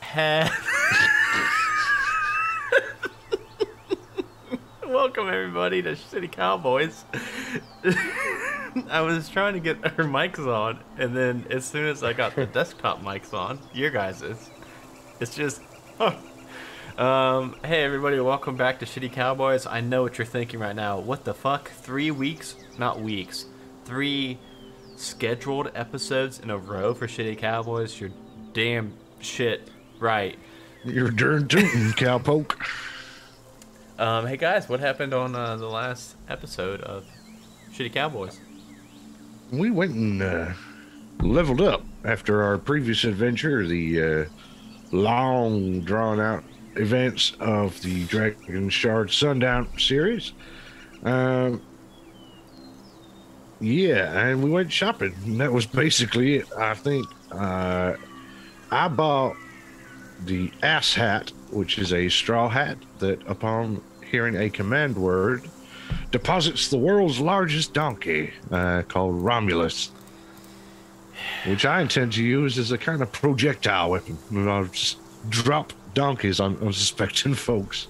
Had... Welcome everybody to Shitty Cowboys. I was trying to get our mics on, and then as soon as I got the desktop mics on, your guys's, it's just, hey everybody, welcome back to Shitty Cowboys. I know what you're thinking right now. What the fuck? 3 weeks? Not weeks. 3 scheduled episodes in a row for Shitty Cowboys? You're damn shit right. You're darn tootin', cowpoke. Hey guys, what happened on the last episode of Shitty Cowboys? We went and leveled up after our previous adventure, the long drawn-out events of the Dragon Shard Sundown series. Yeah, and we went shopping, and that was basically it. I think I bought the ass hat, which is a straw hat that, upon hearing a command word, deposits the world's largest donkey, called Romulus, which I intend to use as a kind of projectile weapon. I'll just drop donkeys on unsuspecting folks.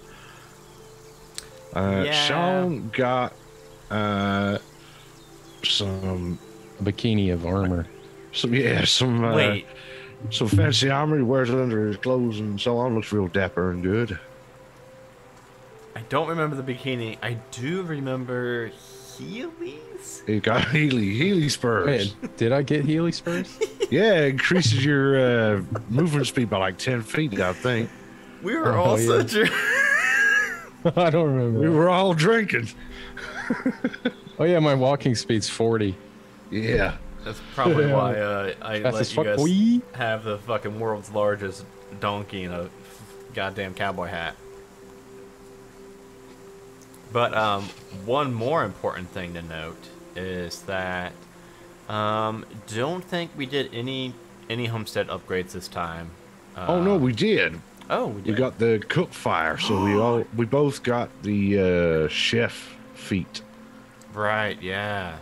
Sean got some bikini of armor. Some fancy armor. He wears it under his clothes and so on. Looks real dapper and good. I don't remember the bikini. I do remember Heelys? He got Healy spurs. Wait, did I get Healy spurs? Yeah, it increases your movement speed by like 10 feet, I think. We were all such a... I don't remember. We were all drinking. Oh yeah, my walking speed's 40. Yeah. That's probably why I let you guys have the fucking world's largest donkey in a goddamn cowboy hat. But one more important thing to note is that don't think we did any homestead upgrades this time. Oh no, we did. Oh, we did. We got the cook fire, so we both got the chef feat. Right. Yeah.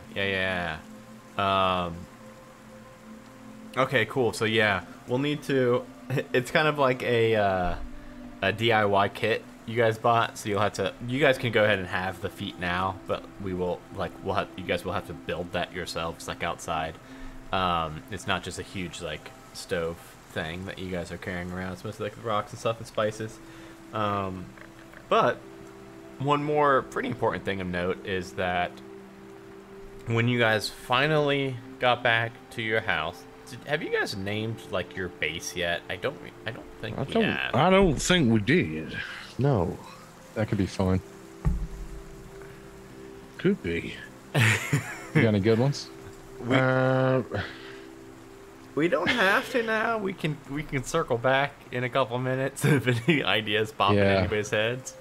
Okay. Cool. So yeah, we'll need to. It's kind of like a DIY kit you guys bought, so you guys can go ahead and have the feet now, but you guys will have to build that yourselves, like outside. It's not just a huge like stove thing that you guys are carrying around. It's mostly like the rocks and stuff and spices. But one more pretty important thing of note is that when you guys finally got back to your house, have you guys named like your base yet? I don't think we have. I don't think we did. No. That could be fun. Could be. You got any good ones? We don't have to now. We can circle back in a couple minutes if any ideas pop in anybody's heads.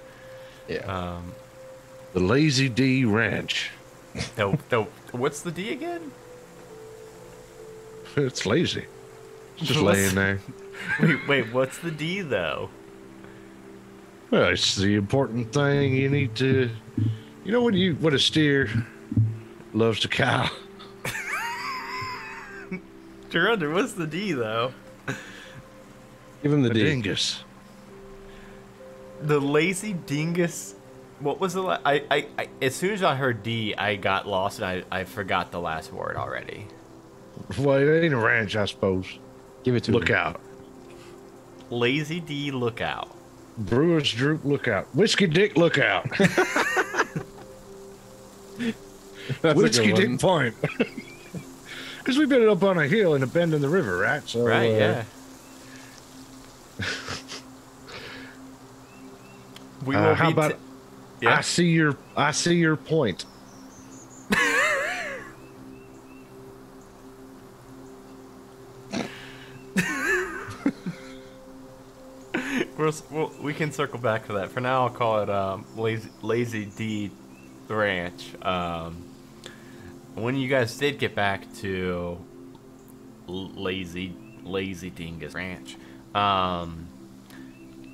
Yeah. The Lazy D Ranch. No. What's the D again? It's lazy. It's just laying there. Wait. What's the D though? Well, it's the important thing you need to. You know what a steer loves to cow. Durunder, what's the D though? Give him the D. Dingus. The lazy dingus. What was the I as soon as I heard D, I got lost and I forgot the last word already. Well, it ain't a ranch, I suppose. Give it to Look him. out. Lazy D, look out. Brewer's Droop, look out. Whiskey Dick, look out. Whiskey Dick Point. Because we've been up on a hill in a bend in the river, right? So, right, yeah. We will how about yeah? I see your point. We can circle back to that. For now, I'll call it Lazy D Ranch. When you guys did get back to Lazy Dingus Ranch,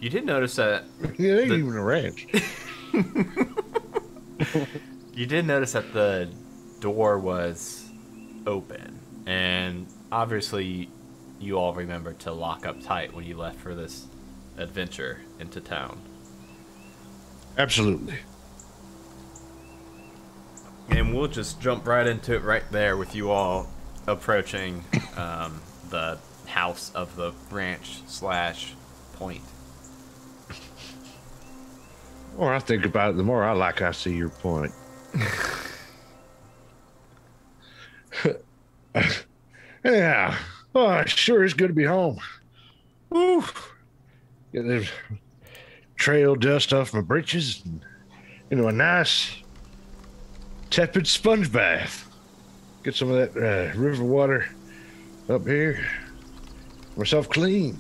you did notice that it ain't even a ranch. You did notice that the door was open, and obviously you all remember to lock up tight when you left for this adventure into town. Absolutely. And we'll just jump right into it right there with you all approaching the house of the branch/point. The more I think about it, the more I see your point. Yeah. Oh, it sure is good to be home. Woo. Get the trail dust off my britches and into a nice tepid sponge bath. Get some of that river water up here. Myself clean.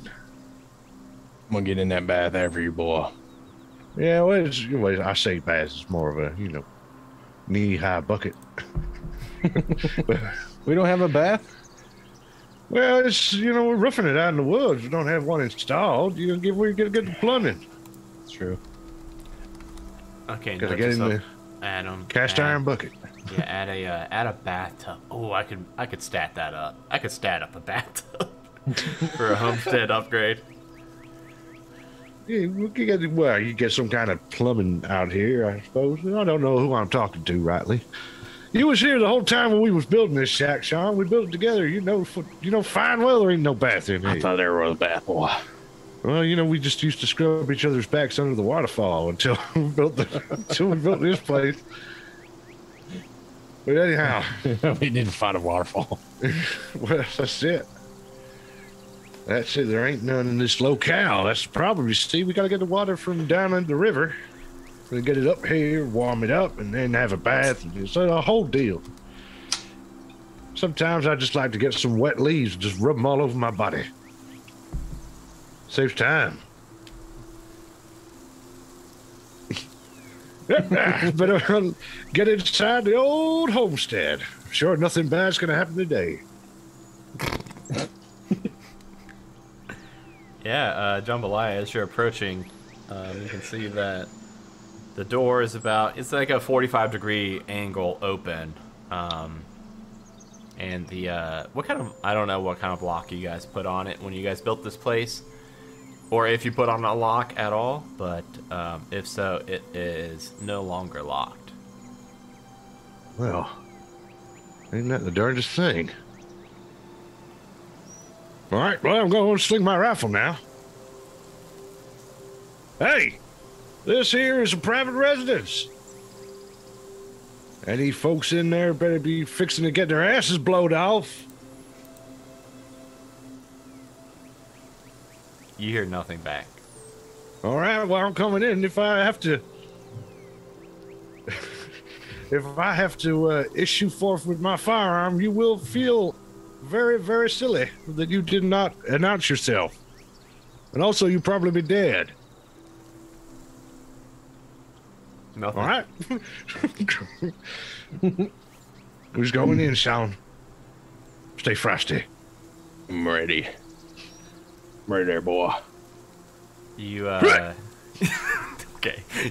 I'm gonna get in that bath after you, boy. Yeah, well, I say bath. It's more of a, knee-high bucket. We don't have a bath? Well, it's, we're roughing it out in the woods. We don't have one installed. We get the plumbing. It's true. Okay, Gotta get in the Adam. cast iron bucket. Yeah, add a bathtub. Oh, I could stat that up. I could stat up a bathtub for a homestead upgrade. Yeah, you get some kind of plumbing out here, I suppose. I don't know who I'm talking to rightly. You was here the whole time when we was building this shack, Sean. We built it together. You know fine well there ain't no bath in here. I thought there was a bath, boy. Well, we just used to scrub each other's backs under the waterfall until we built this place. But anyhow, We didn't find a waterfall. well, that's it. That's it. There ain't none in this locale. That's the problem. You see, we got to get the water from down in the river. We get it up here, warm it up, and then have a bath. It's a whole deal. Sometimes I just like to get some wet leaves and just rub them all over my body. Saves time. Better get inside the old homestead. Sure, nothing bad's going to happen today. Yeah, Jambalaya, as you're approaching, you can see that the door is it's like a 45-degree angle open. And I don't know what kind of lock you guys put on it when you guys built this place, or if you put on a lock at all, but if so, it is no longer locked. Well, ain't that the darndest thing? All right, well, I'm going to sling my rifle now. Hey, this here is a private residence. Any folks in there better be fixing to get their asses blowed off. You hear nothing back. All right, well, I'm coming in. If I have to issue forth with my firearm, you will feel very, very silly that you did not announce yourself. And also, you'll probably be dead. Nothing. All right. Who's going in, Sean? Stay frosty. I'm ready. I'm ready there, boy. You okay.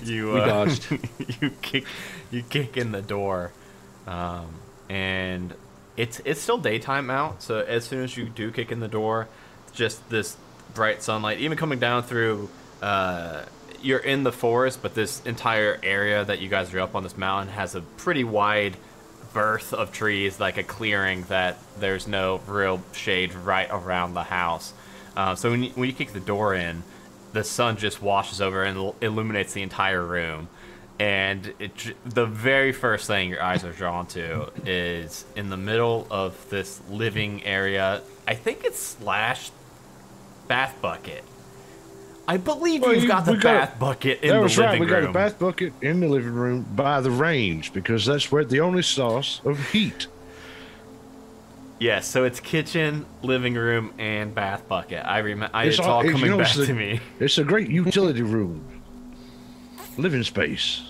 You We dodged. you kick in the door, and it's still daytime out. So as soon as you do kick in the door, just this bright sunlight, even coming down through. You're in the forest, but this entire area that you guys are up on this mountain has a pretty wide berth of trees, like a clearing that there's no real shade right around the house. So when you kick the door in, the sun just washes over and illuminates the entire room. And the very first thing your eyes are drawn to is in the middle of this living area. I think it's / bath bucket. I believe you've got the bath bucket in the living room. That was right. We got a bath bucket in the living room by the range because that's where the only source of heat. Yes, so it's kitchen, living room, and bath bucket. It's all coming back to me. It's a great utility room. Living space.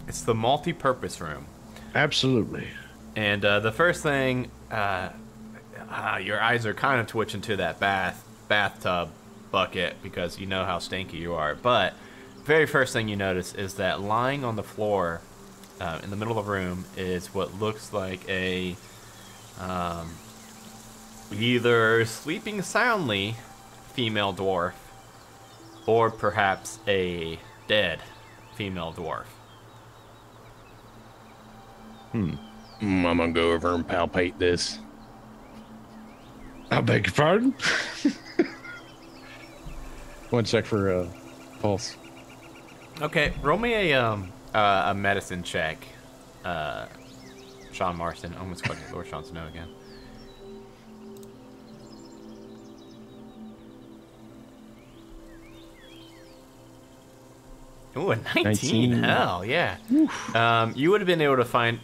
It's the multi-purpose room. Absolutely. And the first thing, your eyes are kind of twitching to that bathtub bucket because you know how stinky you are. But very first thing you notice is that lying on the floor in the middle of the room is what looks like a either sleeping soundly female dwarf or perhaps a dead female dwarf. I'm gonna go over and palpate this. I beg your pardon? Want to check for pulse? Okay, roll me a medicine check. Sean Marston. I almost called you Lord Sean Snow again. Ooh, a 19. Hell, yeah. You would have been able to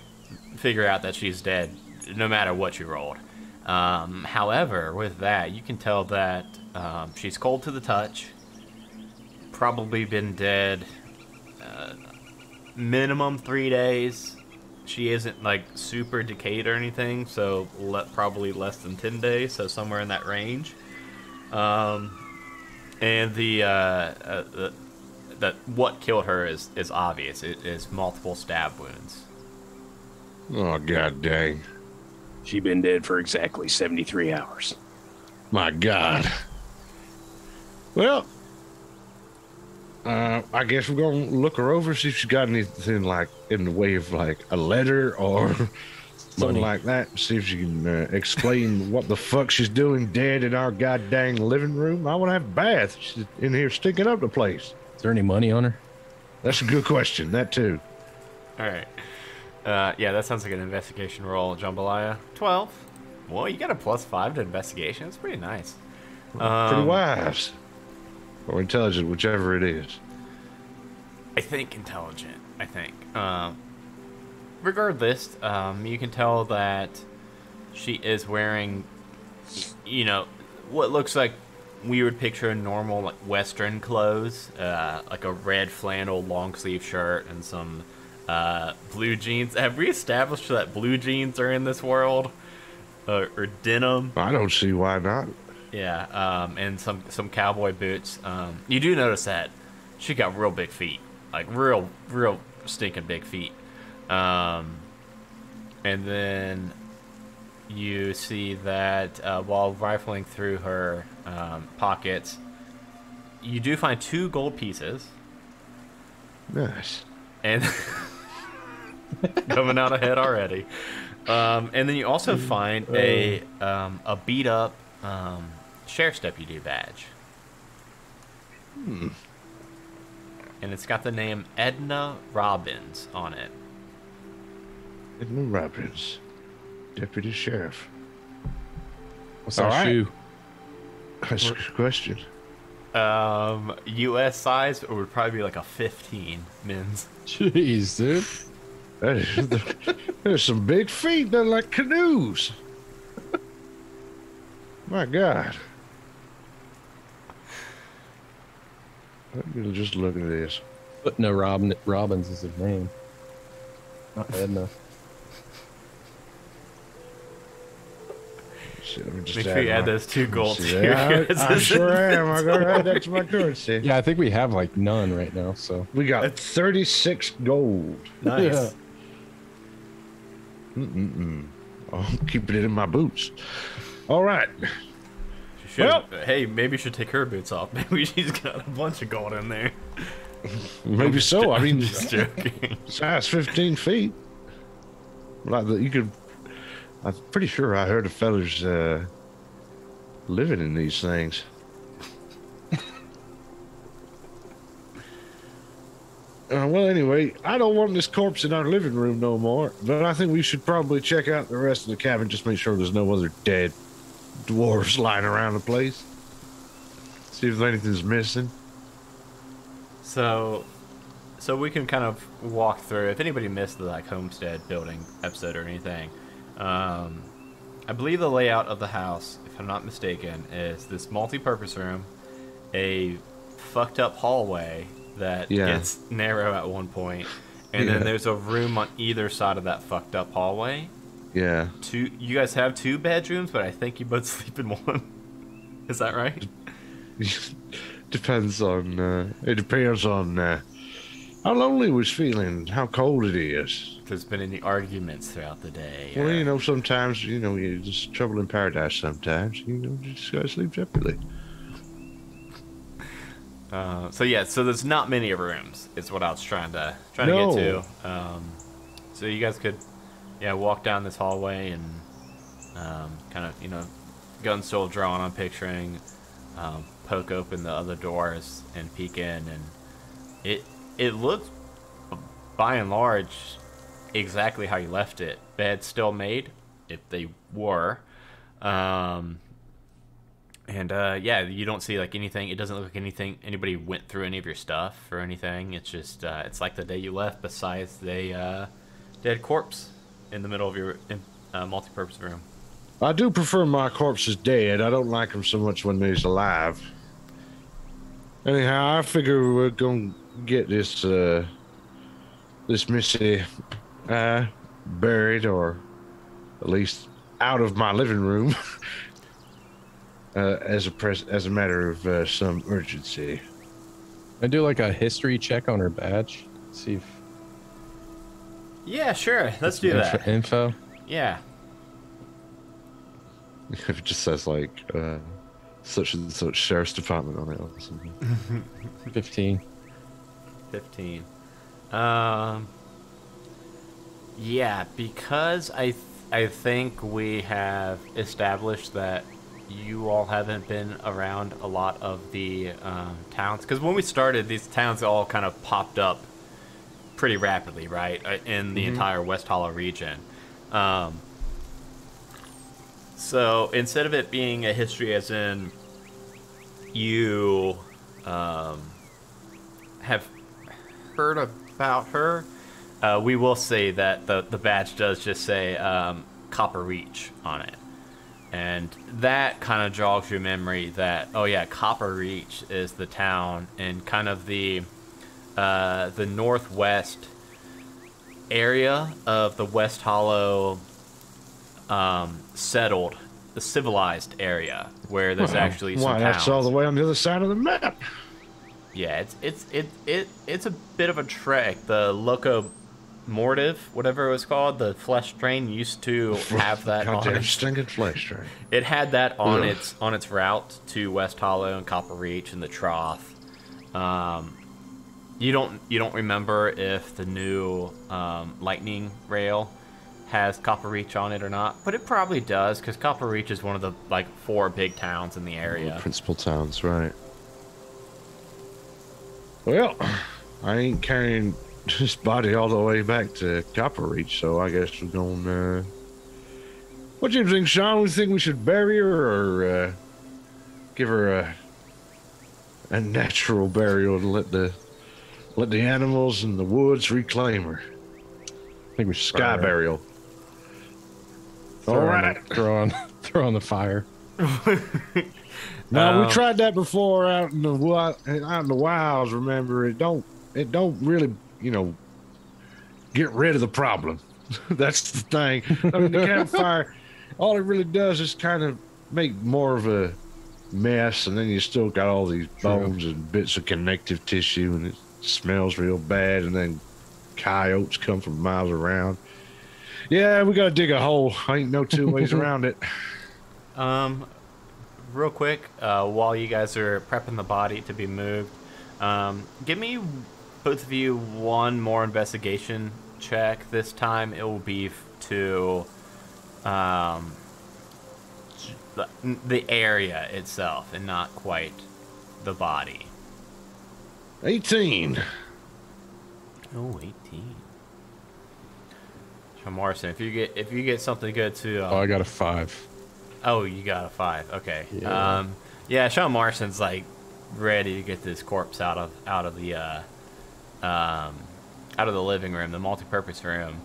figure out that she's dead no matter what you rolled. However, with that, you can tell that she's cold to the touch. Probably been dead minimum 3 days. She isn't like super decayed or anything, so probably less than 10 days, so somewhere in that range. And that what killed her is obvious. It is multiple stab wounds. Oh, god dang. She been dead for exactly 73 hours. My god. Well, I guess we're gonna look her over, see if she's got anything like in the way of like a letter or something like that. See if she can explain what the fuck she's doing dead in our goddamn living room. I want to have a bath. She's in here stinking up the place. Is there any money on her? That's a good question. That too. All right. Yeah, that sounds like an investigation roll, Jambalaya. 12. Well, you got a +5 to investigation. That's pretty nice. Pretty wise. Or intelligent, whichever it is. I think intelligent. I think. Regardless, you can tell that she is wearing, what looks like we would picture normal like Western clothes, like a red flannel long sleeve shirt and some blue jeans. Have we established that blue jeans are in this world, or denim? I don't see why not. Yeah, and some cowboy boots. You do notice that she got real big feet, like real stinking big feet. And then you see that while rifling through her pockets, you do find 2 gold pieces. Nice. And coming out ahead already. And then you also find a beat up sheriff's deputy badge. And it's got the name Edna Robbins on it. Edna Robbins, deputy sheriff. What's that shoe? That's a good question. U.S. size, or would probably be like a 15 men's. Jeez, dude. There's some big feet. They're like canoes. My God. Let me just look at this. But no, Robbins is his name. Not Edna. Let me just Make sure you add those 2 gold to your I sure am. I'm going to add that to my currency. Yeah, I think we have like none right now, so. We got 36 gold. Nice. Yeah. I'm keeping it in my boots. All right. Hey, maybe you should take her boots off. Maybe she's got a bunch of gold in there. Maybe so. I mean, just joking. Size 15 feet. Like you could. I'm pretty sure I heard of fellas living in these things. Well, anyway, I don't want this corpse in our living room no more, but I think we should probably check out the rest of the cabin, just make sure there's no other dead dwarves lying around the place. See if anything's missing. So we can kind of walk through. If anybody missed the like homestead building episode or anything, I believe the layout of the house, if I'm not mistaken, is this multi-purpose room, a fucked up hallway that gets narrow at one point, and then there's a room on either side of that fucked up hallway. Yeah. You guys have 2 bedrooms, but I think you both sleep in one. Is that right? Depends on. It depends on. how lonely was feeling, how cold it is. There's been any arguments throughout the day? Well, or- you know, sometimes, you know, you just trouble in paradise sometimes. You know, you just gotta sleep separately. So there's not many rooms. Is what I was trying to get No. to. So you guys could, walk down this hallway and kind of, gun still drawn. I'm picturing, poke open the other doors and peek in, and it looks by and large exactly how you left it. Bed still made, if they were. You don't see like anything. It doesn't look like anybody went through any of your stuff or anything. It's just it's like the day you left, besides the dead corpse in the middle of your multi-purpose room. I do prefer my corpses dead. I don't like them so much when they're alive. Anyhow, I figure we're gonna get this Missy buried, or at least out of my living room, as a matter of some urgency. I do like a history check on her badge. See if Yeah, sure. Let's do that. info. Yeah. If it just says like such and such sheriff's department on it or something. 15. 15. Yeah, because I think we have established that you all haven't been around a lot of the towns. Because when we started, these towns all kind of popped up pretty rapidly, right? In the entire West Hollow region. So instead of it being a history as in you have heard about her, we will say that the badge does just say Copper Reach on it. And that kind of jogs your memory that, oh yeah, Copper Reach is the town in kind of the northwest area of the West Hollow settled, the civilized area where there's actually some Why, towns. that's all the way on the other side of the map. Yeah, it's a bit of a trek. The locomotive, whatever it was called, the flesh train used to have that on Goddamn its, stinking flesh train. it had that on Ugh. its route to West Hollow and Copper Reach and the Trough. You don't remember if the new lightning rail has Copper Reach on it or not, but it probably does, because Copper Reach is one of the like 4 big towns in the area. Principal towns, right. Well, I ain't carrying this body all the way back to Copper Reach, so I guess we're gonna... What do you think, Sean? We think we should bury her, or give her a natural burial to let the animals and the woods reclaim her? I think we should Sky burial. All right. Throw on the fire. No, we tried that before out in the wilds. Remember, it don't really, get rid of the problem. That's the thing. I mean, the campfire, all it really does is kind of make more of a mess, and then you still got all these bones and bits of connective tissue, and it smells real bad, and then coyotes come from miles around. Yeah, we gotta dig a hole. Ain't no two ways around it. Real quick, while you guys are prepping the body to be moved, give me, both of you, one more investigation check. This time it will be to the area itself and not quite the body. 18. Oh, 18. Sean Morrison, if you get something good to Oh, I got a 5. oh, you got a 5. Okay. Yeah. Sean Morrison's like ready to get this corpse out of the living room, the multi-purpose room.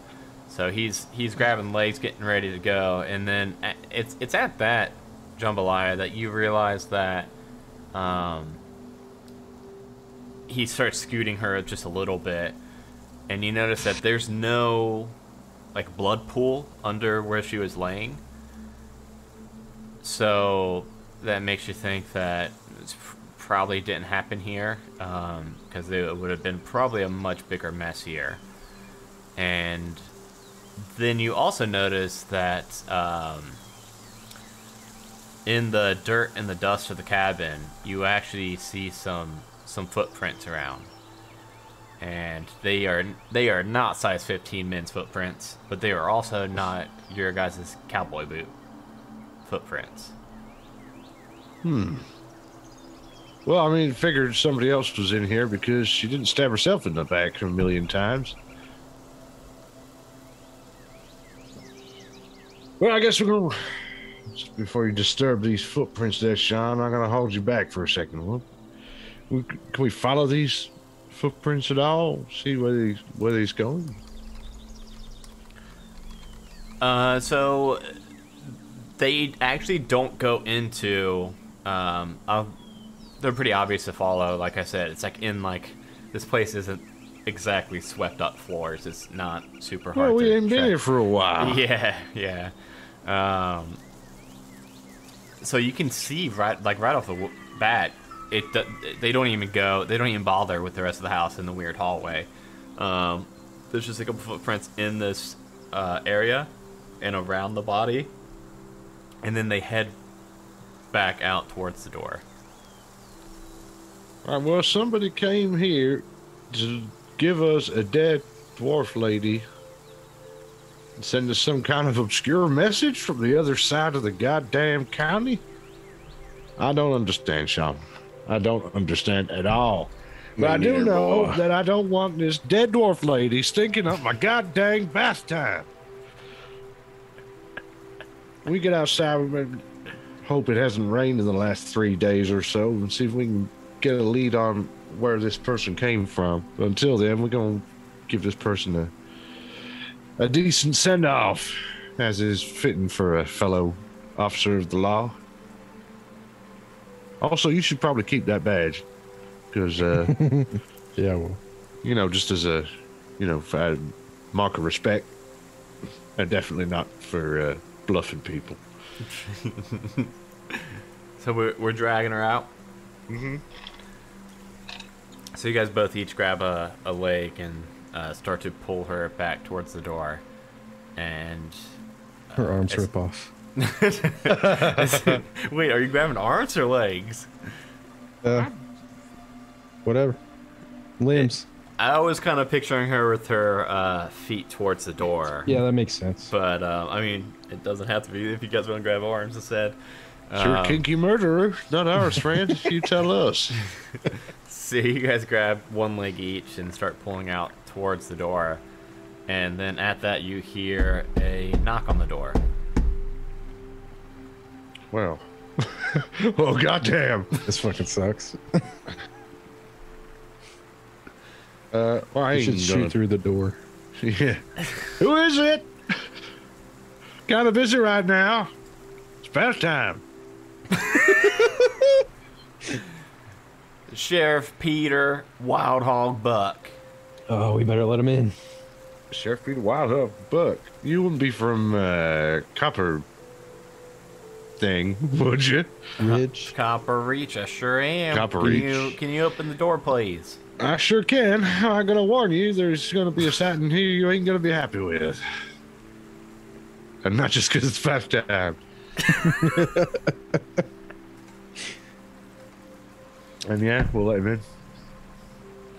So he's grabbing legs, getting ready to go, and then it's at that jambalaya that you realize that he starts scooting her just a little bit, and you notice that there's no like blood pool under where she was laying. So that makes you think that it's probably didn't happen here, because it would have been probably a much bigger mess here. And then you also notice that in the dirt and the dust of the cabin, you actually see some footprints around. And they are not size 15 men's footprints, but they are also not your guys' cowboy boot footprints. Well, I mean, figured somebody else was in here because she didn't stab herself in the back a million times. Well, I guess we're going to... Before you disturb these footprints there, Sean, I'm going to hold you back for a second. Can we follow these footprints at all? See where these going? So they actually don't go into... they're pretty obvious to follow. Like I said, it's like in like... This place isn't exactly swept up floors. It's not super hard to we ain't been track. here for a while. Yeah. So you can see right off the bat, they don't even bother with the rest of the house in the weird hallway. There's just a couple footprints in this area and around the body, and then they head back out towards the door. All right, well, somebody came here to give us a dead dwarf lady and send us some kind of obscure message from the other side of the goddamn county? I don't understand, Sean. I don't understand at all. But I do know that I don't want this dead dwarf lady stinking up my goddamn bath time. We get outside, we hope it hasn't rained in the last 3 days or so, and see if we can get a lead on where this person came from. But until then, we're going to give this person a decent send-off, as is fitting for a fellow officer of the law. Also, you should probably keep that badge, because, Yeah, well, just as a, for a mark of respect, and definitely not for bluffing people. So we're dragging her out. Mm-hmm. So you guys both each grab a leg and start to pull her back towards the door, and her arms rip off. Wait, are you grabbing arms or legs? Whatever. Limbs. I was kind of picturing her with her feet towards the door. Yeah, that makes sense. But I mean, it doesn't have to be if you guys want to grab arms instead. Sure, kinky murderer, not ours, friend. You tell us. So you guys grab one leg each and start pulling out towards the door, and then at that you hear a knock on the door. Well, well, goddamn. This fucking sucks. Well, I You ain't should shoot through the door. Yeah. Who is it? Kind of busy right now. It's bath time. Sheriff Peter Wild Hog Buck. Oh, we better let him in. Sheriff Peter Wild Hog Buck. You wouldn't be from Copper thing, would you? Ridge. Copper Reach, I sure am. Copper Can Reach. Can you open the door, please? I sure can. I'm gonna warn you, there's gonna be a sight in here you ain't gonna be happy with. And not just because it's bath time. And yeah, we'll let him in.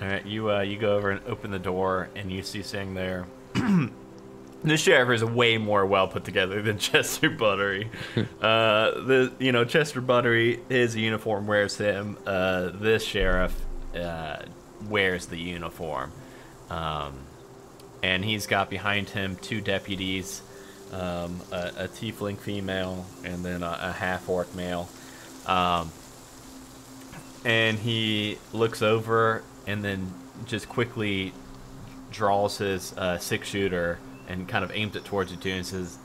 All right, you go over and open the door, and you see sitting there. The sheriff is way more well put together than Chester Buttery. Chester Buttery, his uniform wears him. This sheriff wears the uniform, and he's got behind him two deputies, a tiefling female, and then a half-orc male. And he looks over and then just quickly draws his six-shooter and kind of aims it towards you two and says,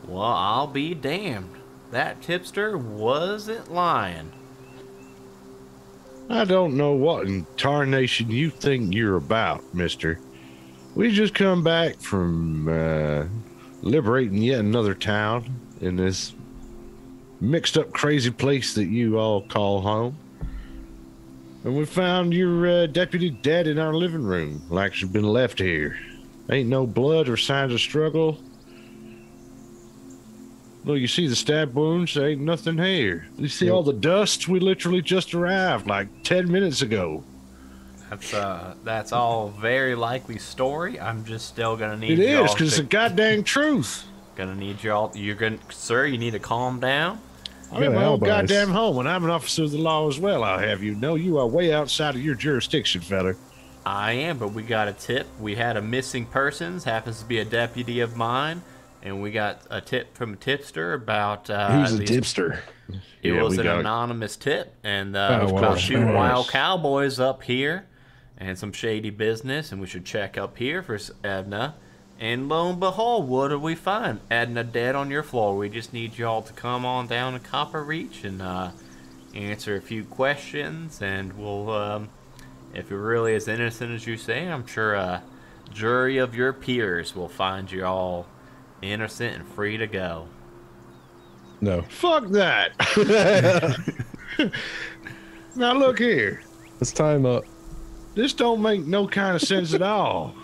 "Well, I'll be damned. That tipster wasn't lying." I don't know what in tarnation you think you're about, mister. We just come back from liberating yet another town in this mixed up crazy place that you all call home. And we found your deputy dead in our living room, like she'd been left here. Ain't no blood or signs of struggle. Look, you see the stab wounds? There ain't nothing here. You see all the dust? We literally just arrived like 10 minutes ago. That's all very likely story. I'm just still gonna need It y'all is, because it's the goddamn truth. Gonna need y'all. Sir, you need to calm down. I'm in my own goddamn home, and I'm an officer of the law as well, I'll have you know. You are way outside of your jurisdiction, fella. I am, but we got a tip. We had a missing persons, happens to be a deputy of mine, and we got a tip from a tipster about... Who's a tipster? It was an anonymous tip, and it was about 2 wild cowboys up here, and some shady business, and we should check up here for Edna. And lo and behold, what do we find? Edna dead on your floor. We just need y'all to come on down to Copper Reach and answer a few questions, and we'll, if you're really as innocent as you say, I'm sure a jury of your peers will find you all innocent and free to go. No. Fuck that. Now look here. Let's tie him up. This don't make no kind of sense at all.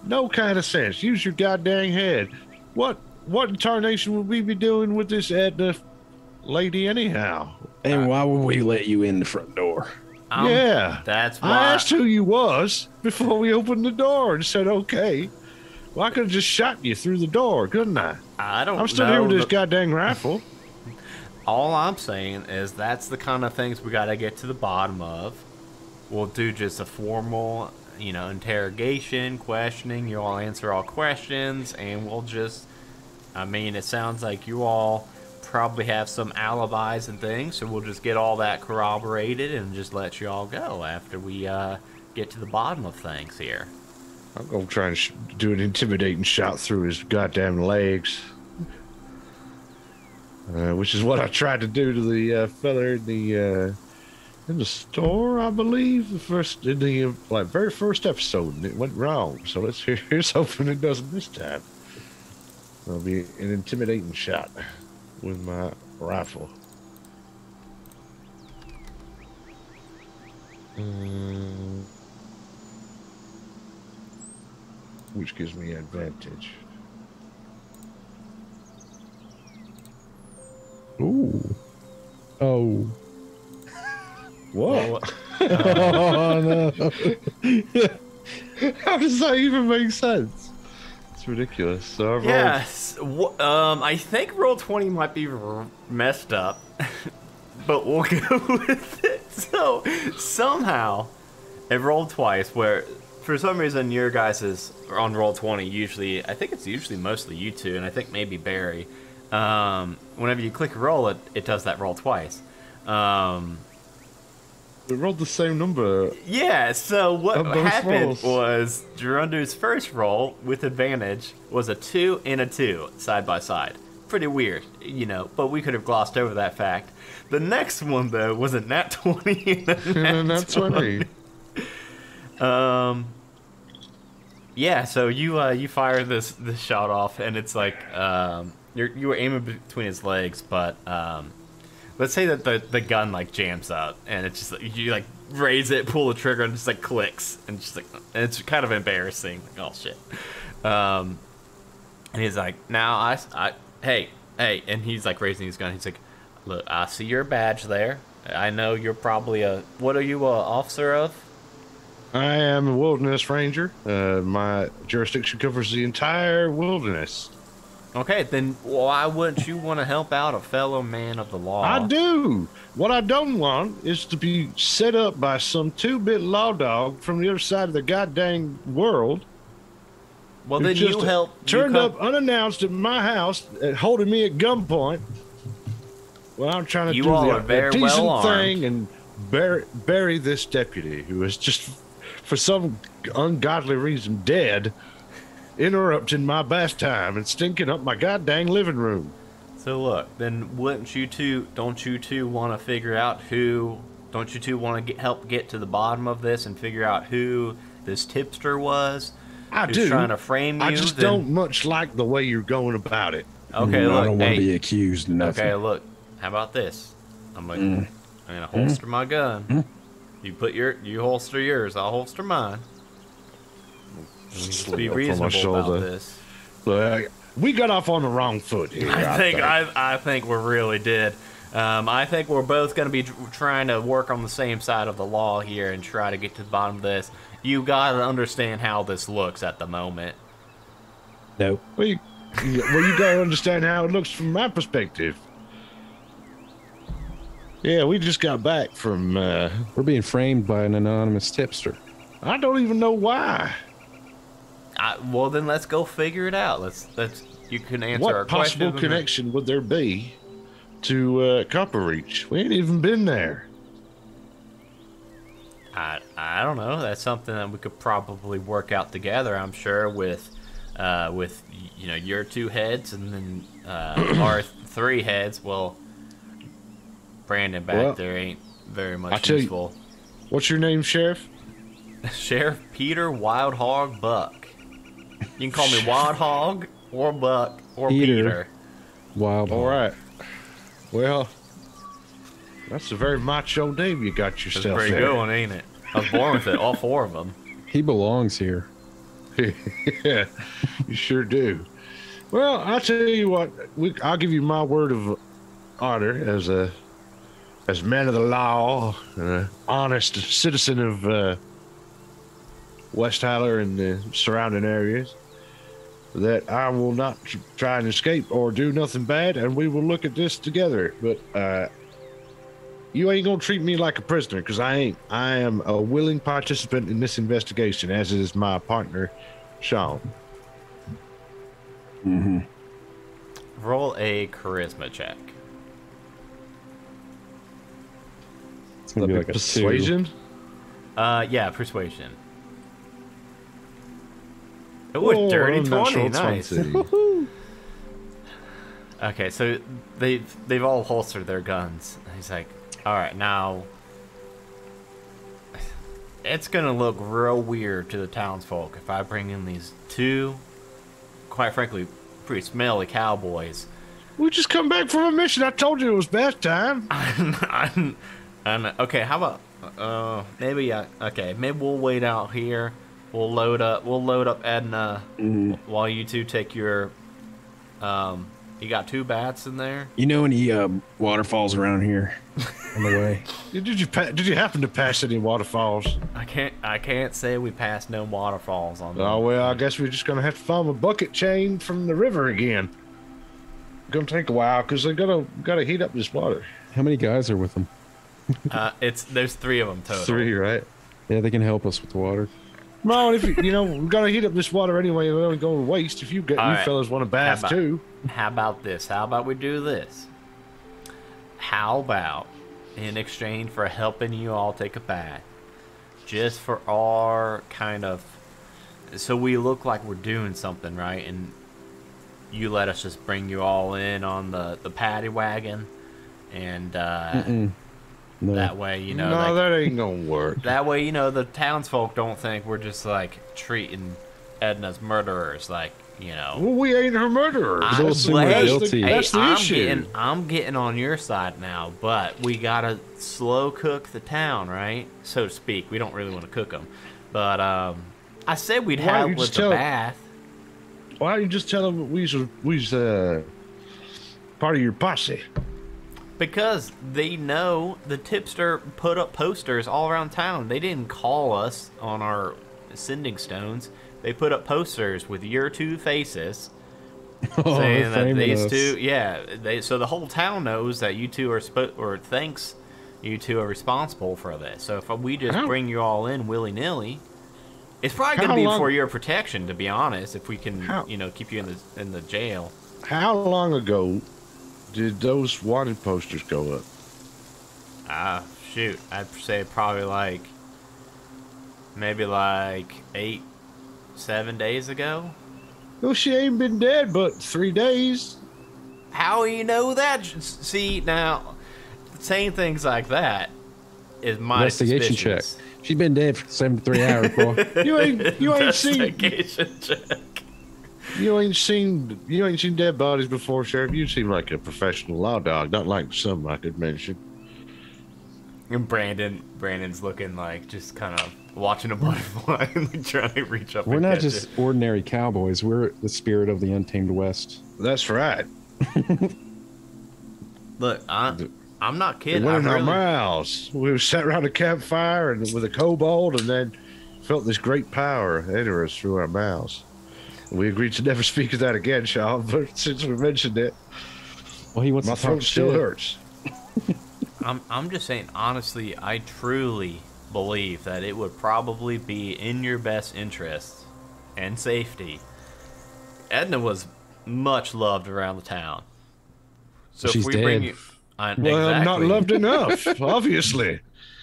No kind of sense. Use your goddamn head. What in tarnation would we be doing with this Edna lady anyhow? And why would we let you in the front door? Yeah. That's why. I asked who you was before we opened the door and said, okay. Well, I could have just shot you through the door, couldn't I? I'm still here with this goddamn rifle. All I'm saying is that's the kind of things we got to get to the bottom of. We'll do just a formal, interrogation, questioning. You all answer all questions, and we'll just... it sounds like you all probably have some alibis and things, so we'll just get all that corroborated and just let you all go after we get to the bottom of things here. I'm going to try and do an intimidating shot through his goddamn legs. Which is what I tried to do to the fella in the store, I believe, in the very first episode, and it went wrong. So here's hoping it doesn't this time. It'll be an intimidating shot with my rifle. Which gives me advantage. Ooh. Oh. What? Oh, no. How does that even make sense? It's ridiculous. So I've yes. I think Roll20 might be messed up, but we'll go with it. So somehow it rolled twice, where for some reason your guys is on Roll20 usually, I think it's usually mostly you two, and I think maybe Barry. Whenever you click roll, it does that roll twice. It rolled the same number. Yeah, so what happened was Gerundu's first roll with advantage was a 2 and a 2 side by side. Pretty weird, but we could have glossed over that fact. The next one, though, was a nat 20 and a nat 20. Yeah, so you fire this shot off, and it's like you were aiming between his legs, but let's say that the gun jams up, and it's just you raise it, pull the trigger, and just clicks, and just and it's kind of embarrassing. Oh shit! And he's like, now I hey, and he's raising his gun. He's like, look, I see your badge there. I know you're probably what are you, officer of? I am a wilderness ranger. My jurisdiction covers the entire wilderness. Okay, then why wouldn't you want to help out a fellow man of the law? I do. What I don't want is to be set up by some 2-bit law dog from the other side of the goddamn world. Well, then you help. Turned up unannounced at my house, holding me at gunpoint. Well, I'm trying to do the decent thing and bury this deputy who is just, for some ungodly reason, dead. Interrupting my bath time and stinking up my goddamn living room. So look, then don't you two want to figure out who? Don't you two want to help get to the bottom of this and figure out who this tipster was? I do. Trying to frame you. I just don't much like the way you're going about it. Okay, look, I don't want to be accused of nothing. Okay, look. How about this? I'm And I holster my gun. You holster yours, I'll holster mine. Just be reasonable about this. Look, we got off on the wrong foot here. I think we really did. I think we're both going to be trying to work on the same side of the law here and try to get to the bottom of this. You got to understand how this looks at the moment. No. Well, you got to understand how it looks from my perspective. Yeah, we just got back from... We're being framed by an anonymous tipster. I don't even know why. Well, then let's go figure it out. You can answer our What question. possible connection would there be to Copper Reach? We ain't even been there. I don't know. That's something that we could probably work out together. I'm sure with your 2 heads and then our 3 heads. Well, Brandon back there ain't very much useful. What's your name, Sheriff? Sheriff Peter Wild Hog Buck. You can call me Wild Hog or Buck or Peter. Wild Hog. All right. Well, that's a very macho name you got yourself. That's a pretty good one, ain't it? I was born with it, all 4 of them. He belongs here. Yeah, you sure do. Well, I'll tell you what. I'll give you my word of honor as man of the law, an honest citizen of West Tyler and the surrounding areas, that I will not try and escape or do nothing bad, and we will look at this together. But you ain't gonna treat me like a prisoner, because I ain't. I am a willing participant in this investigation, as is my partner, Sean. Mm-hmm. Roll a charisma check. It's gonna be like a persuasion. 2. Yeah, persuasion. Oh, a dirty 20, nice. Okay, so they've all holstered their guns. He's like, all right, now it's gonna look real weird to the townsfolk if I bring in these 2, quite frankly, pretty smelly cowboys. We just come back from a mission. I told you it was bath time. Okay, how about maybe maybe we'll wait out here. We'll load up Edna while you 2 take your you got 2 bats in there? You know any waterfalls around here on the way? Did you happen to pass any waterfalls? I can't say we passed no waterfalls on. Oh well, I guess we're just gonna have to find a bucket chain from the river again. Gonna take a while because they gotta heat up this water. How many guys are with them? There's 3 of them total. 3, right? Yeah, they can help us with the water. Well, if we gotta heat up this water anyway, it'll only go to waste. If you fellas want a bath too. How about this? How about we do this? How about in exchange for helping you all take a bath, just for our kind of, so we look like we're doing something right, and you let us just bring you all in on the paddy wagon, and No. that way No, that ain't gonna work. that way the townsfolk don't think we're just like treating Edna's murderers like. Well, we ain't her murderers. That's the issue. I'm getting on your side now, but we gotta slow cook the town, right? So to speak. We don't really want to cook them, but I said we'd have with the bath. Why don't you just tell them we's part of your posse? Because they know the tipster put up posters all around town. They didn't call us on our sending stones. They put up posters with your 2 faces saying that these 2, so the whole town knows that you 2 are thinks you 2 are responsible for this. So if we just bring you all in willy-nilly, it's probably going to be for your protection, to be honest, if we can, keep you in the jail. How long ago did those wanted posters go up? Shoot, I'd say probably maybe 8-7 days ago. Well, she ain't been dead but 3 days. How do you know that? See, now, saying things like that is my investigation check. She's been dead for 73 hours, boy. You ain't seen investigation check. You ain't seen dead bodies before, Sheriff. You seem like a professional law dog, not like some I could mention. And Brandon's looking like just kind of watching a butterfly and like trying to reach up. We're and not catch just it. ordinary cowboys. We're the spirit of the untamed West. That's right. Look, I'm not It kidding. went I in our really, mouths. We were sat around a campfire and with a kobold, and then felt this great power enter us through our mouths. We agreed to never speak of that again, Sean, but since we mentioned it, Well, he wants my to talk throat still shit. hurts. I'm just saying, honestly, I truly believe that it would probably be in your best interest and safety. Edna was much loved around the town. So She's if we bring dead. you, Well, not exactly. loved enough, obviously.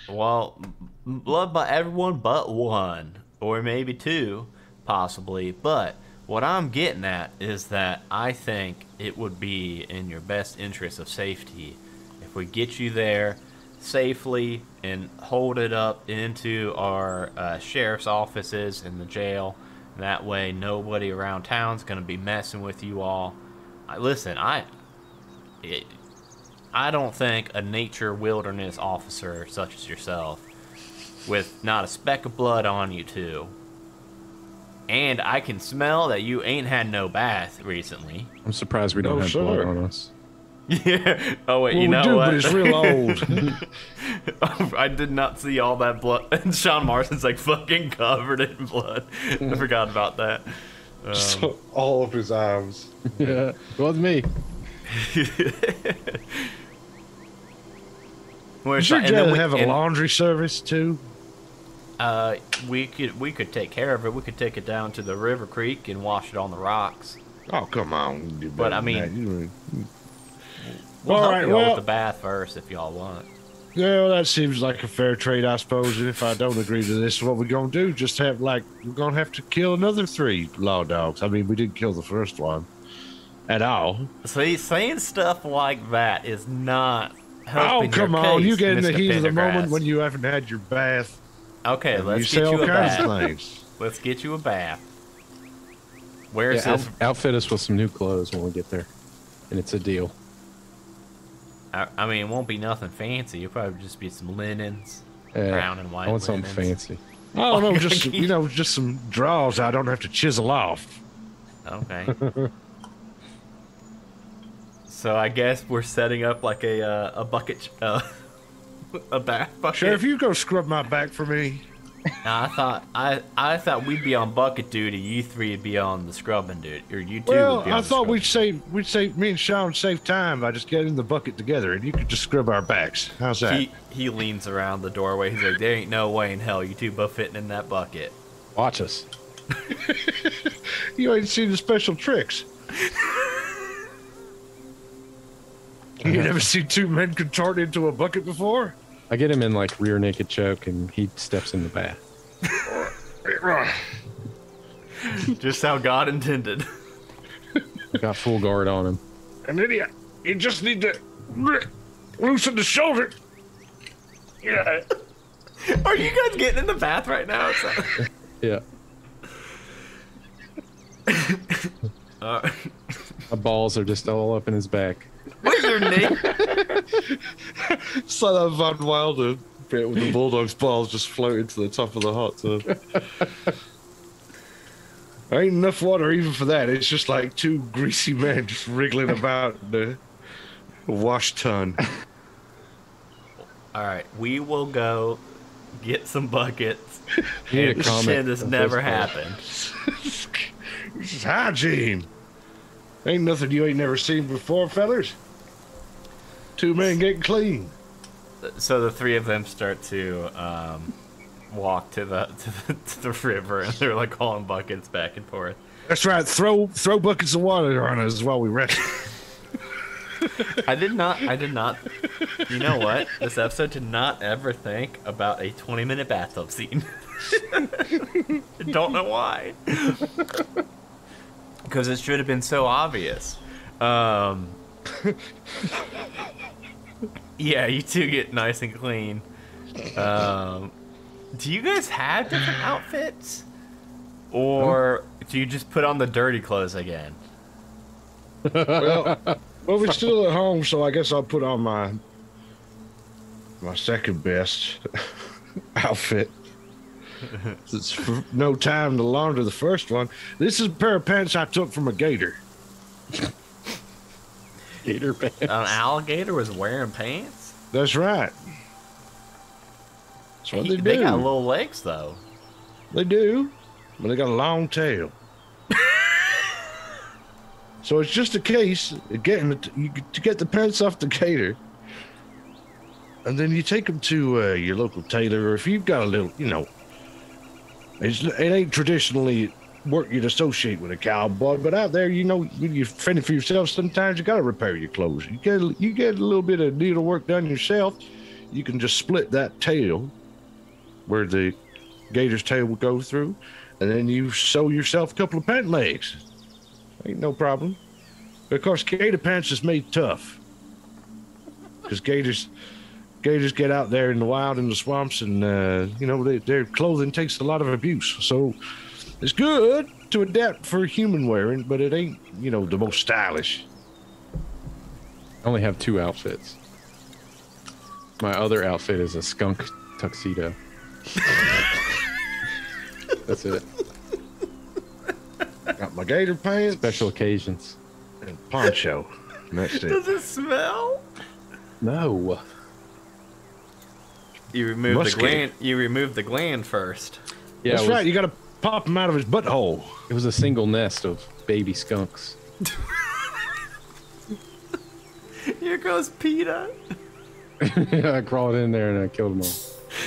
Well, loved by everyone but one, or maybe two, possibly. But what I'm getting at is that I think it would be in your best interest of safety if we get you there safely and hold it up into our sheriff's offices in the jail. That way, nobody around town's gonna be messing with you all. Listen, I don't think a nature wilderness officer such as yourself, with not a speck of blood on you too, and I can smell that you ain't had no bath recently. I'm surprised we don't No, have sir. blood on us. Yeah. Oh wait, Well, you we know do, what? but it's real old. I did not see all that blood. And Sean Marston's like fucking covered in blood. I forgot about that. So, all of his arms. Yeah, it was me. Where's Does your and then jail have a and, laundry service too? we could take care of it. We could take it down to the river creek and wash it on the rocks. Oh, come on. You do But, better I than mean- that. We'll All help right, you all well- with the bath first if y'all want. Yeah, that seems like a fair trade, I suppose. And if I don't agree to this, what we're gonna do? Just have we're gonna have to kill another 3 law dogs. I mean, we didn't kill the first one at all. See, saying stuff like that is not helping Oh, come your on! case, You get in the Mr. heat of the Pendergrass. moment when you haven't had your bath. Okay, and let's you say get all you a kinds bath. of things. Let's get you a bath. Where's Yeah, this? outfit us with some new clothes when we get there, and it's a deal. I mean, it won't be nothing fancy. It'll probably just be some linens, Yeah, brown and white I want something linens. fancy. I don't know, just some draws I don't have to chisel off. Okay. So I guess we're setting up like a bucket, a bath bucket. Sheriff, you go scrub my back for me. Now, I thought we'd be on bucket duty. You three would be on the scrubbing duty, or you two Well, would be on I the thought scrubbing. we'd save me and Sean save time by just getting the bucket together, and you could just scrub our backs. How's that? He leans around the doorway. He's like, "There ain't no way in hell you two both fitting in that bucket." Watch us. You ain't seen the special tricks. You never seen 2 men contort into a bucket before? I get him in like rear naked choke, and he steps in the bath. Just how God intended. I got full guard on him. And then you just need to loosen the shoulder. Yeah. Are you guys getting in the bath right now? Yeah. Uh, My balls are just all up in his back. what's your name? It's like that Van Wilder bit with the Bulldog's balls just floating to the top of the hot tub. There ain't enough water even for that. It's just like 2 greasy men just wriggling about in a wash tun. All right, we will go get some buckets You need and a comment pretend this of never part. happened. This is hygiene. Ain't nothing you ain't never seen before, fellers. 2 men getting clean. So the three of them start to walk to the river, and they're like hauling buckets back and forth. That's right. Throw buckets of water on us while we rest. I did not. You know what? This episode did not ever think about a 20-minute bathtub scene. I don't know why. Because it should have been so obvious. Yeah, you two get nice and clean. Do you guys have different outfits? Or do you just put on the dirty clothes again? Well, we're still at home, so I guess I'll put on my my second best outfit. It's no time to launder the first one. This is a pair of pants I took from a gator. Gator pants. An alligator was wearing pants? That's right. That's what they do. They got little legs, though. They do, but they got a long tail. So it's just a case of getting to get the pants off the gator, and then you take them to your local tailor, or if you've got a little, it ain't traditionally work you'd associate with a cowboy, but out there, when you're fending for yourself, sometimes you got to repair your clothes. You get a little bit of needlework done yourself. You can just split that tail where the gator's tail will go through, and then you sew yourself a couple of pant legs. Ain't no problem. But of course, gator pants is made tough because gators get out there in the wild, in the swamps, and their clothing takes a lot of abuse. So it's good to adapt for human wearing, but it ain't the most stylish. I only have 2 outfits. My other outfit is a skunk tuxedo. That's it. Got my gator pants, Special occasions. and poncho. And that's it. Does it smell? No. You remove the Musky. gland. You remove the gland first. Yeah, That's it was, right. You got to pop him out of his butthole. It was a single nest of baby skunks. Here goes PETA. I crawled in there and I killed them all.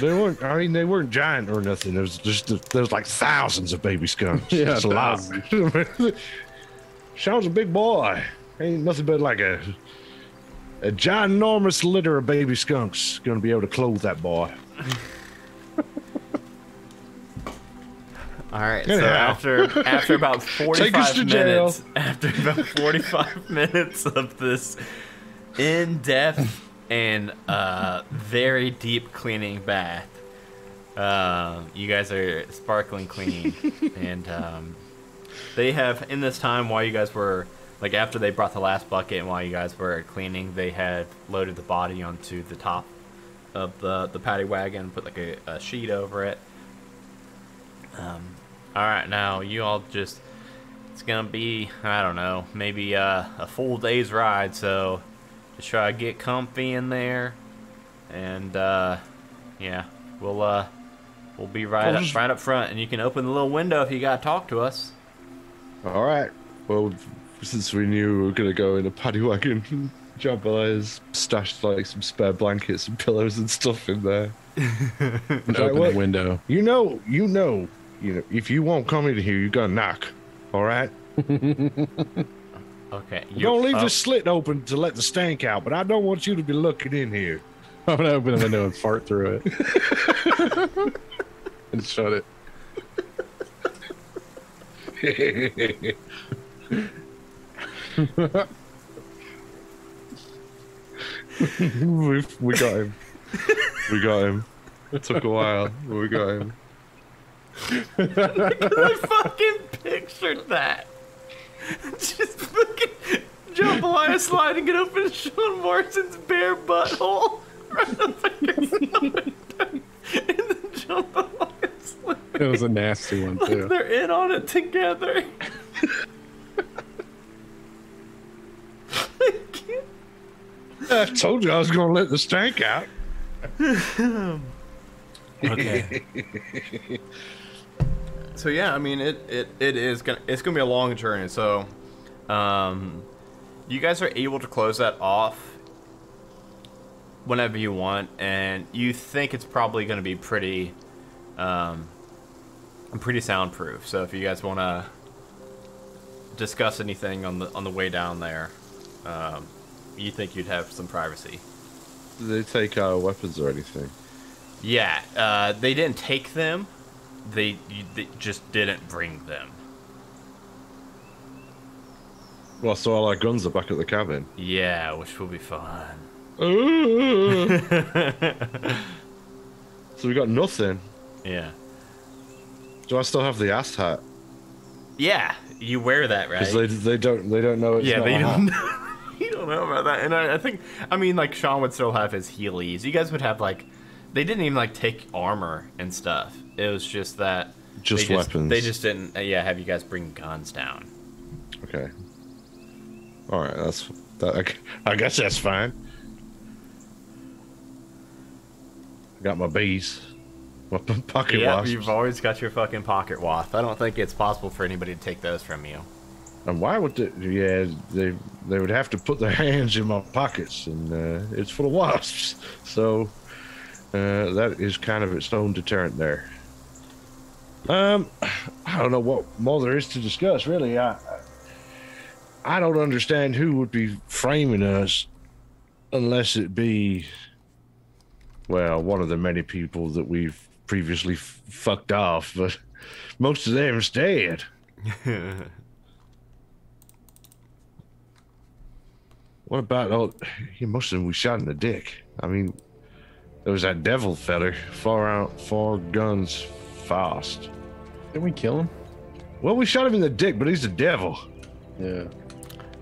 They weren't. I mean, they weren't giant or nothing. There was like thousands of baby skunks. Yeah, It's a lot. Sean's a big boy. Ain't nothing but like a ginormous litter of baby skunks going to be able to clothe that boy. All right. So Anyhow. after about Take us 45 to jail. minutes, after about 45 minutes of this in-depth and very deep cleaning bath, you guys are sparkling clean, and they have, in this time while you guys were, like, after they brought the last bucket and while you guys were cleaning, they had loaded the body onto the top of the paddy wagon, put like a sheet over it. All right, now you all just, it's gonna be, I don't know, maybe a full day's ride, so just try to get comfy in there, and yeah, we'll be right up front, and you can open the little window if you gotta talk to us. All right. Well, since we knew we were gonna go in a paddy wagon, John has stashed like some spare blankets and pillows and stuff in there. And Like open what? the window. If you won't come in here, you got to knock. All right. Okay, We're gonna leave this slit open to let the stank out, but I don't want you to be looking in here. I'm gonna open the window and fart through it. And shut it. We got him. We got him. It took a while, but we got him. I fucking pictured that. Just fucking jambalaya sliding it open Sean Morrison's bare butthole. Right up against the window. And then jambalaya slipping. It was a nasty one Like too. they're in on it together. I can't. I told you I was gonna let the stank out. Okay. So yeah, I mean it's gonna be a long journey. So, you guys are able to close that off whenever you want, and you think it's probably gonna be pretty soundproof. So if you guys want to discuss anything on the way down there, you think you'd have some privacy. Did they take our weapons or anything? Yeah, they didn't take them. They just didn't bring them. Well, so all our guns are back at the cabin. Yeah, which will be fun. So we got nothing. Yeah. Do I still have the ass hat? Yeah, you wear that, right? Because they don't know it's yeah, not they a hat. don't know. You don't know about that. And I think, I mean, like, Sean would still have his Heelys. You guys would have, like, they didn't even, like, take armor and stuff. It was just that. Just weapons. They just didn't, have you guys bring guns down. Okay. All right, I guess that's fine. I got my bees. My pocket wasps. You've always got your fucking pocket wasp. I don't think it's possible for anybody to take those from you. And why would they would have to put their hands in my pockets, and it's full of wasps. So that is kind of its own deterrent there. I don't know what more there is to discuss, really. I don't understand who would be framing us unless it be, well, one of the many people that we've previously fucked off, but most of them's dead. What about most of them we shot in the dick? I mean, there was that devil feller, four guns fast. Didn't we kill him? Well, we shot him in the dick, but he's the devil. Yeah.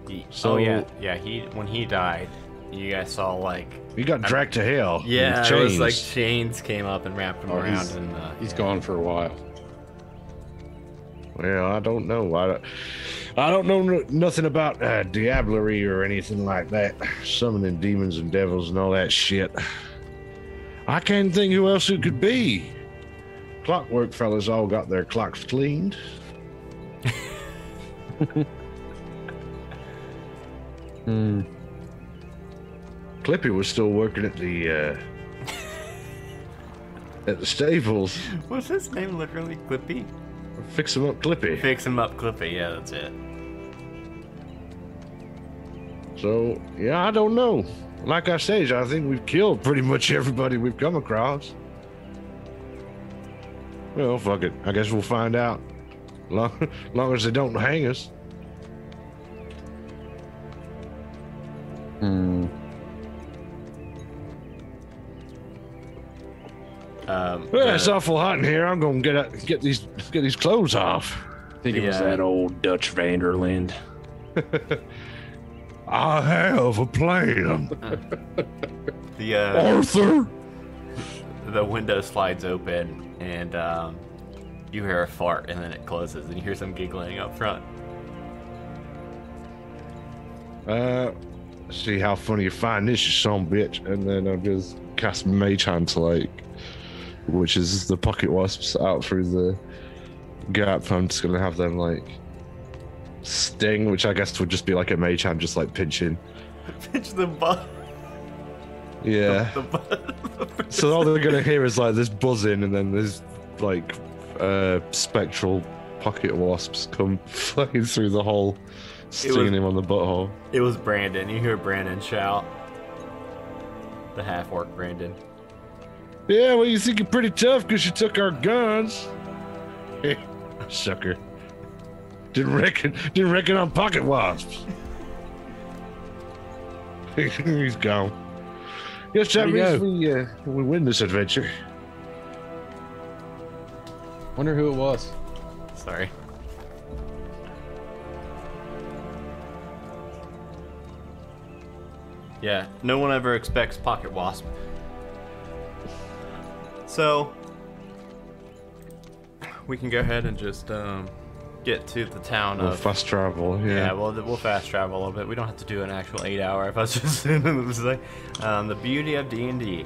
When he died, you guys saw, like, he got dragged to hell. Yeah, with it was chains. like chains came up and wrapped him around, and he's gone for a while. Well, I don't know. I don't know nothing about diablerie or anything like that. Summoning demons and devils and all that shit. I can't think who else it could be. Clockwork fellas all got their clocks cleaned. Clippy was still working at the stables. What's his name literally? Clippy? Fix him up, Clippy. Fix him up, Clippy. Yeah, that's it. So, yeah, I don't know. Like I say, I think we've killed pretty much everybody we've come across. Well, fuck it. I guess we'll find out. Long as they don't hang us. Well, it's awful hot in here. I'm gonna get these clothes off. I think it was that old Dutch Vanderland. I have a plan. Arthur. The window slides open, and you hear a fart, and then it closes, and you hear some giggling up front. See how funny you find this, you son of a bitch, and then I'll just cast Mage Hand to, like, which is the pocket wasps out through the gap. I'm just gonna have them, like, sting, which I guess would just be like a Mage Hand, just like pinching. Pinch the butt. Yeah. So all they're gonna hear is like this buzzing, and then there's like spectral pocket wasps come flying through the hole, stinging him on the butthole. It was Brandon. You hear Brandon shout. The half-orc Brandon. Yeah, well, you think you're pretty tough because you took our guns. Sucker. Didn't reckon on pocket wasps. He's gone. Yes, that means we win this adventure. Wonder who it was. Sorry. Yeah, no one ever expects pocket wasp. So we can go ahead and just get to the town of fast travel. Yeah, well, we'll fast travel a little bit. We don't have to do an actual 8-hour. If I was just the beauty of D&D.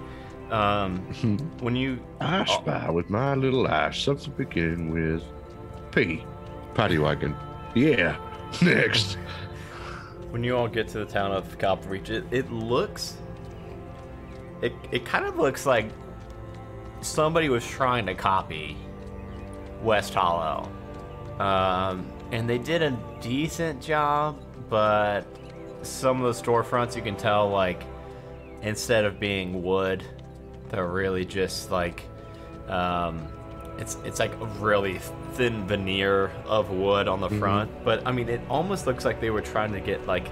When you I spy with my little eye something beginning with P. Paddy wagon. Yeah. Next. When you all get to the town of Cowboys, it looks. It kind of looks like somebody was trying to copy West Hollow. And they did a decent job, but some of the storefronts you can tell, like, instead of being wood, they're really just like it's like a really thin veneer of wood on the front. But I mean, it almost looks like they were trying to get like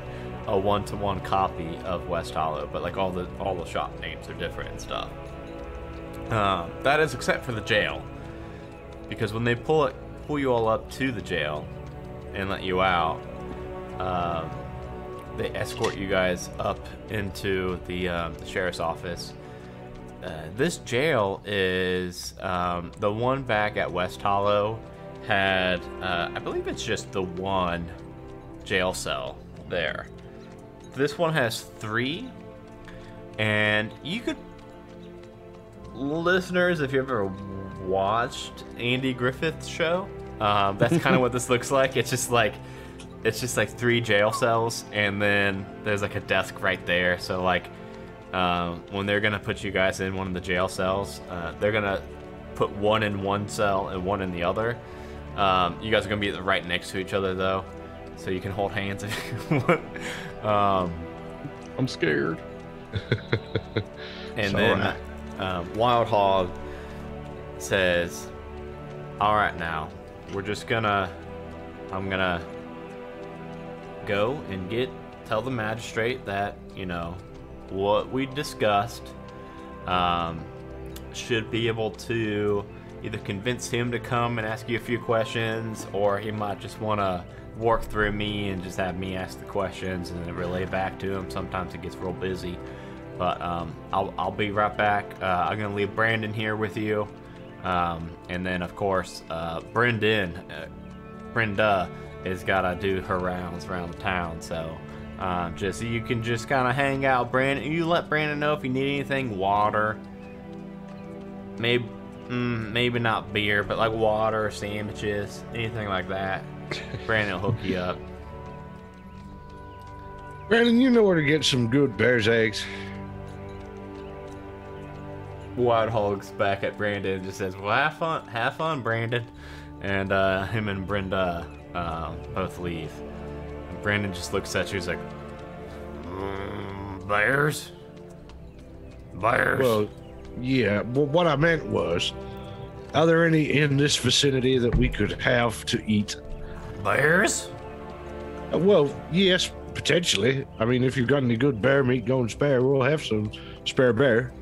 a one-to-one copy of West Hollow, but like all the shop names are different and stuff. That is except for the jail, because when they pull you all up to the jail and let you out, they escort you guys up into the sheriff's office. This jail is the one back at West Hollow had, I believe it's just the one jail cell there. This one has 3, and you could, listeners, if you ever watched Andy Griffith's show, that's kind of what this looks like. It's just like 3 jail cells, and then there's like a desk right there. So like when they're gonna put you guys in one of the jail cells, they're gonna put one in one cell and one in the other. You guys are gonna be right next to each other though, so you can hold hands if you want. I'm scared. And then Wild Hog says, "All right, now I'm gonna go and tell the magistrate that, you know, what we discussed, should be able to either convince him to come and ask you a few questions, or he might just want to work through me and just have me ask the questions and then relay back to him. Sometimes it gets real busy, but I'll be right back. I'm gonna leave Brandon here with you, and then of course Brenda has got to do her rounds around the town, so just so you can just kind of hang out. Brandon, you let Brandon know if you need anything, water, maybe not beer, but like water, sandwiches, anything like that. Brandon will hook you up. Brandon, you know where to get some good bear's eggs. Wild Hog's back at Brandon and just says, "Well, have fun, Brandon." And him and Brenda both leave. And Brandon just looks at you. He's like, "Bears? Bears?" Well, yeah. Well, what I meant was, are there any in this vicinity that we could have to eat? Bears? Well, yes, potentially. I mean, if you've got any good bear meat going spare, we'll have some spare bear.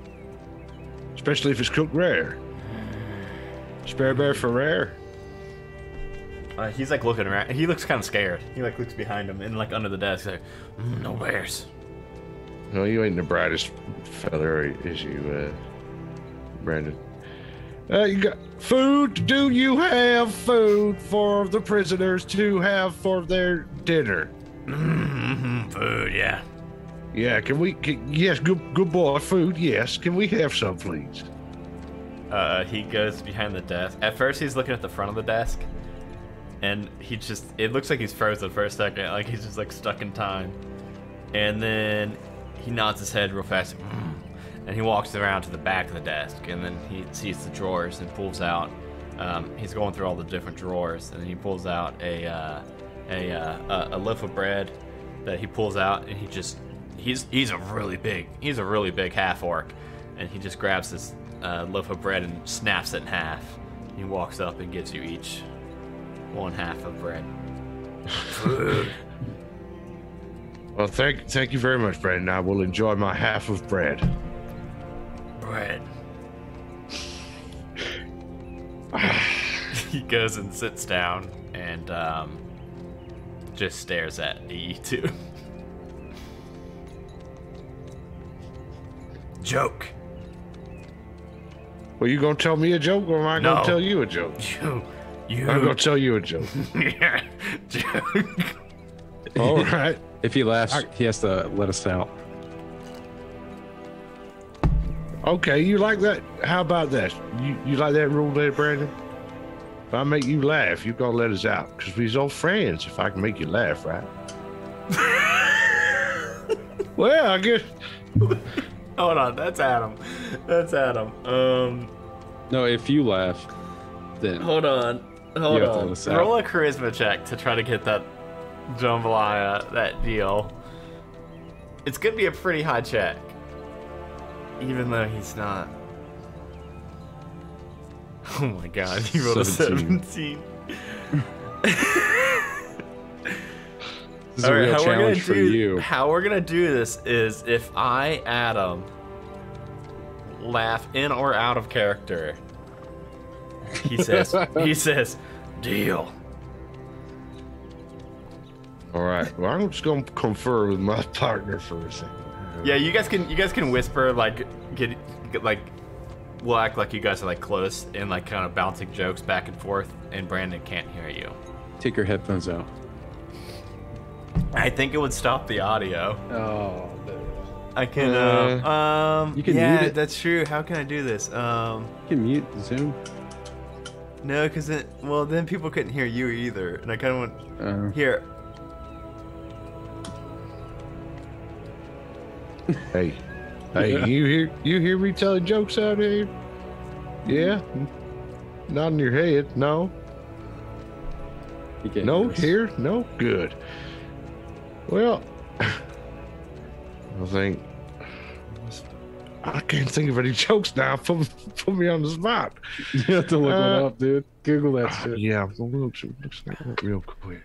Especially if it's cooked rare. Spare bear for rare. He's like looking around. He looks kind of scared. He like looks behind him and like under the desk. Like, "No bears." No, you ain't the brightest feather, is you, Brandon? You got food? Do you have food for the prisoners to have for their dinner? Food, yeah. Yeah, yes, good boy, food, yes. Can we have some, please? He goes behind the desk. At first, he's looking at the front of the desk, and it looks like he's frozen for a second, like he's just like stuck in time. And then he nods his head real fast, and he walks around to the back of the desk, and then he sees the drawers and pulls out. He's going through all the different drawers, and then he pulls out a loaf of bread that he pulls out, and he's a really big half orc, and he just grabs this loaf of bread and snaps it in half. He walks up and gives you each one half of bread. Food. Well, thank you very much, Brandon. I will enjoy my half of bread. Bread. He goes and sits down and just stares at you two. Joke. Well, you gonna tell me a joke, or am I gonna tell you a joke? You. I'm gonna tell you a joke. Yeah. Joke. All right. If he laughs, he has to let us out. Okay, you like that? How about that? You like that rule there, Brandon? If I make you laugh, you gonna let us out, because we're old friends. If I can make you laugh, right? Well, I guess. Hold on, that's Adam. No, if you laugh, then Hold on. You have to let us out. Roll a charisma check to try to get that jambalaya, that deal. It's gonna be a pretty high check, even though he's not. Oh my god, he rolled a 17. This is a real challenge for you. How we're gonna do this is if I, Adam, laugh in or out of character, he says, deal. All right. Well, I'm just gonna confer with my partner for a second. Yeah, you guys can whisper like get like we'll act like you guys are like close and like kind of bouncing jokes back and forth, and Brandon can't hear you. Take your headphones out. I think it would stop the audio. Oh, I can. You can yeah, mute it. that's true. How can I do this? you can mute Zoom. No, because then people couldn't hear you either, and I kind of want here. Hey, you hear me telling jokes out here? Yeah, nodding your head. No, You can't no, hear us. here, no, good. Well, I can't think of any jokes now. Put me on the spot. You have to look one up, dude. Google that shit. Yeah, I'm gonna look real quick.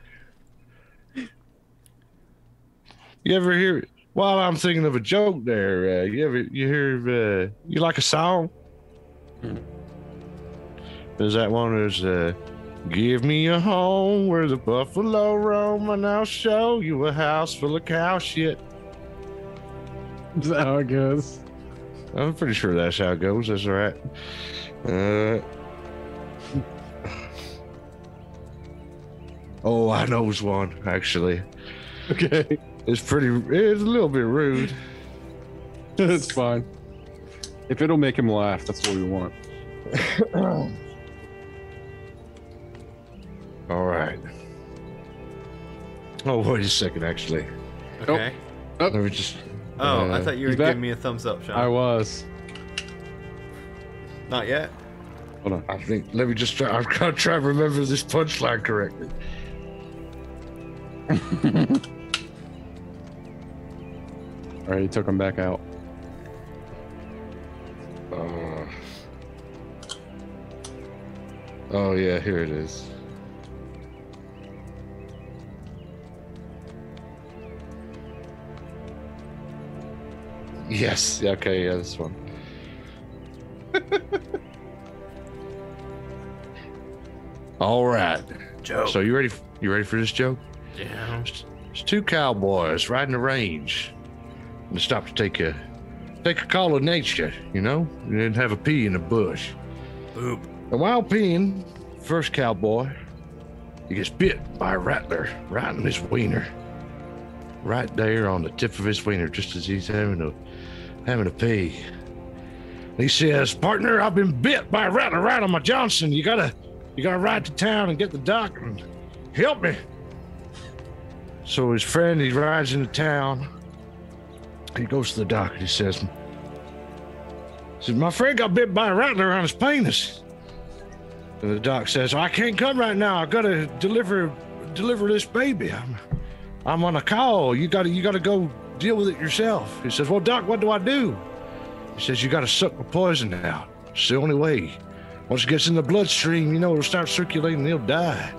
You ever hear? While I'm thinking of a joke, there, you hear? You like a song? Is that one? Is give me a home where the buffalo roam, and I'll show you a house full of cow shit. Is that how it goes? I'm pretty sure that's how it goes. That's all right. Oh, I knows one actually. Okay. It's a little bit rude. That's fine. If it'll make him laugh, that's what we want. All right. Oh, wait a second, actually. Okay. Let me just. Oh, I thought you were he's back. giving me a thumbs up, Sean. I was. Not yet. Hold on. I think. Let me just try. I'm gonna try to remember this punchline correctly. All right, he took him back out. Oh yeah, here it is. Yes. Okay. Yeah, this one. All right. Joke. So you ready? You ready for this joke? Yeah. It's two cowboys riding the range. And they stopped to take a call of nature. You know, they didn't have a pee in the bush. Boop. And while peeing, first cowboy, he gets bit by a rattler right in his wiener. Right there on the tip of his wiener, just as he's having a pee. And he says, "Partner, I've been bit by a rattler right on my Johnson. You gotta ride to town and get the doc and help me." So his friend, he rides into town. He goes to the doc and he says, "My friend got bit by a rattler on his penis." And the doc says, "I can't come right now. I gotta deliver this baby. I'm on a call. You gotta go deal with it yourself." He says, "Well, doc, what do I do?" He says, "You gotta suck the poison out. It's the only way. Once it gets in the bloodstream, it'll start circulating and he'll die."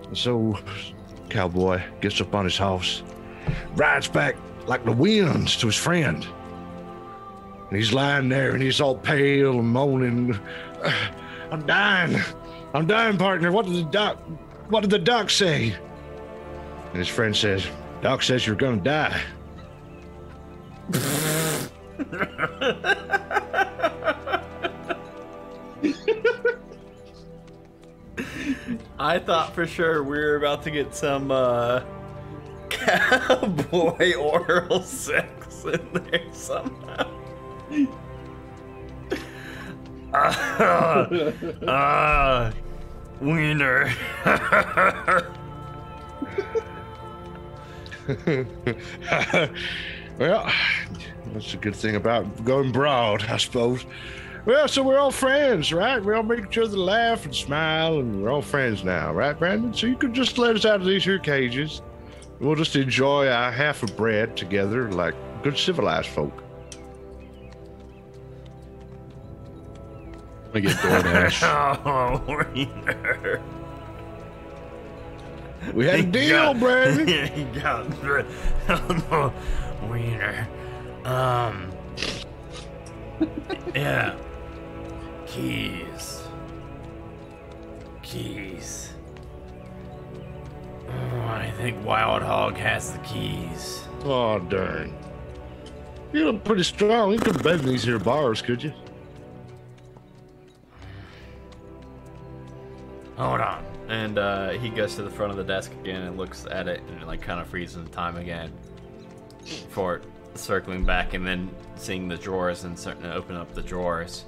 And so cowboy gets up on his horse, rides back like the wind to his friend. And he's lying there and he's all pale and moaning. I'm dying, partner. What did the doc say?" And his friend says, "Doc says you're gonna die." I thought for sure we were about to get some cowboy oral sex in there somehow. Wiener. Well, that's a good thing about going broad, I suppose. Well, so we're all friends, right? We all make each other laugh and smile, and we're all friends now, right, Brandon? So you could just let us out of these here cages. We'll just enjoy our half of bread together like good civilized folk. I get DoorDash. Oh, wiener. We had a deal, Brandon. He got wiener. Yeah. Keys. I think Wild Hog has the keys. Oh, darn. You look pretty strong. You could bend these here bars, could you? Hold on. And he goes to the front of the desk again and looks at it and like kind of freezes the time again before circling back and then seeing the drawers and starting to open up the drawers.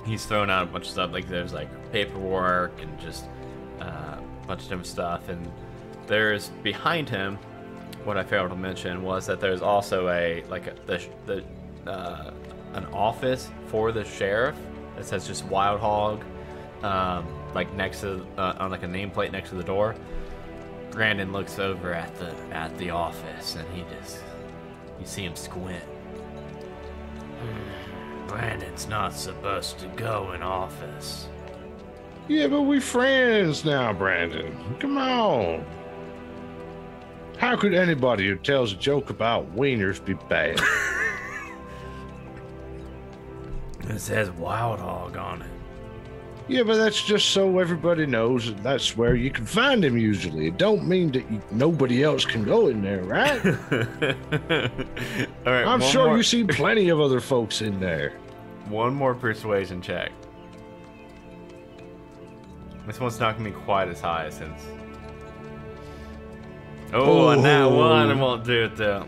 He's thrown out a bunch of stuff, like there's like paperwork and just a bunch of different stuff, and there's behind him, what I failed to mention was that there's also an office for the sheriff that says just Wild Hog, like next to on like a nameplate next to the door. Brandon looks over at the office and you see him squint. Brandon's not supposed to go in office. Yeah, but we friends now, Brandon. Come on. How could anybody who tells a joke about wieners be bad? It says Wild Hog on it. Yeah, but that's just so everybody knows that that's where you can find him usually. It don't mean that nobody else can go in there, right? All right, I'm sure you see plenty of other folks in there. One more persuasion check. This one's not gonna be quite as high since. Oh, and that one won't do it though.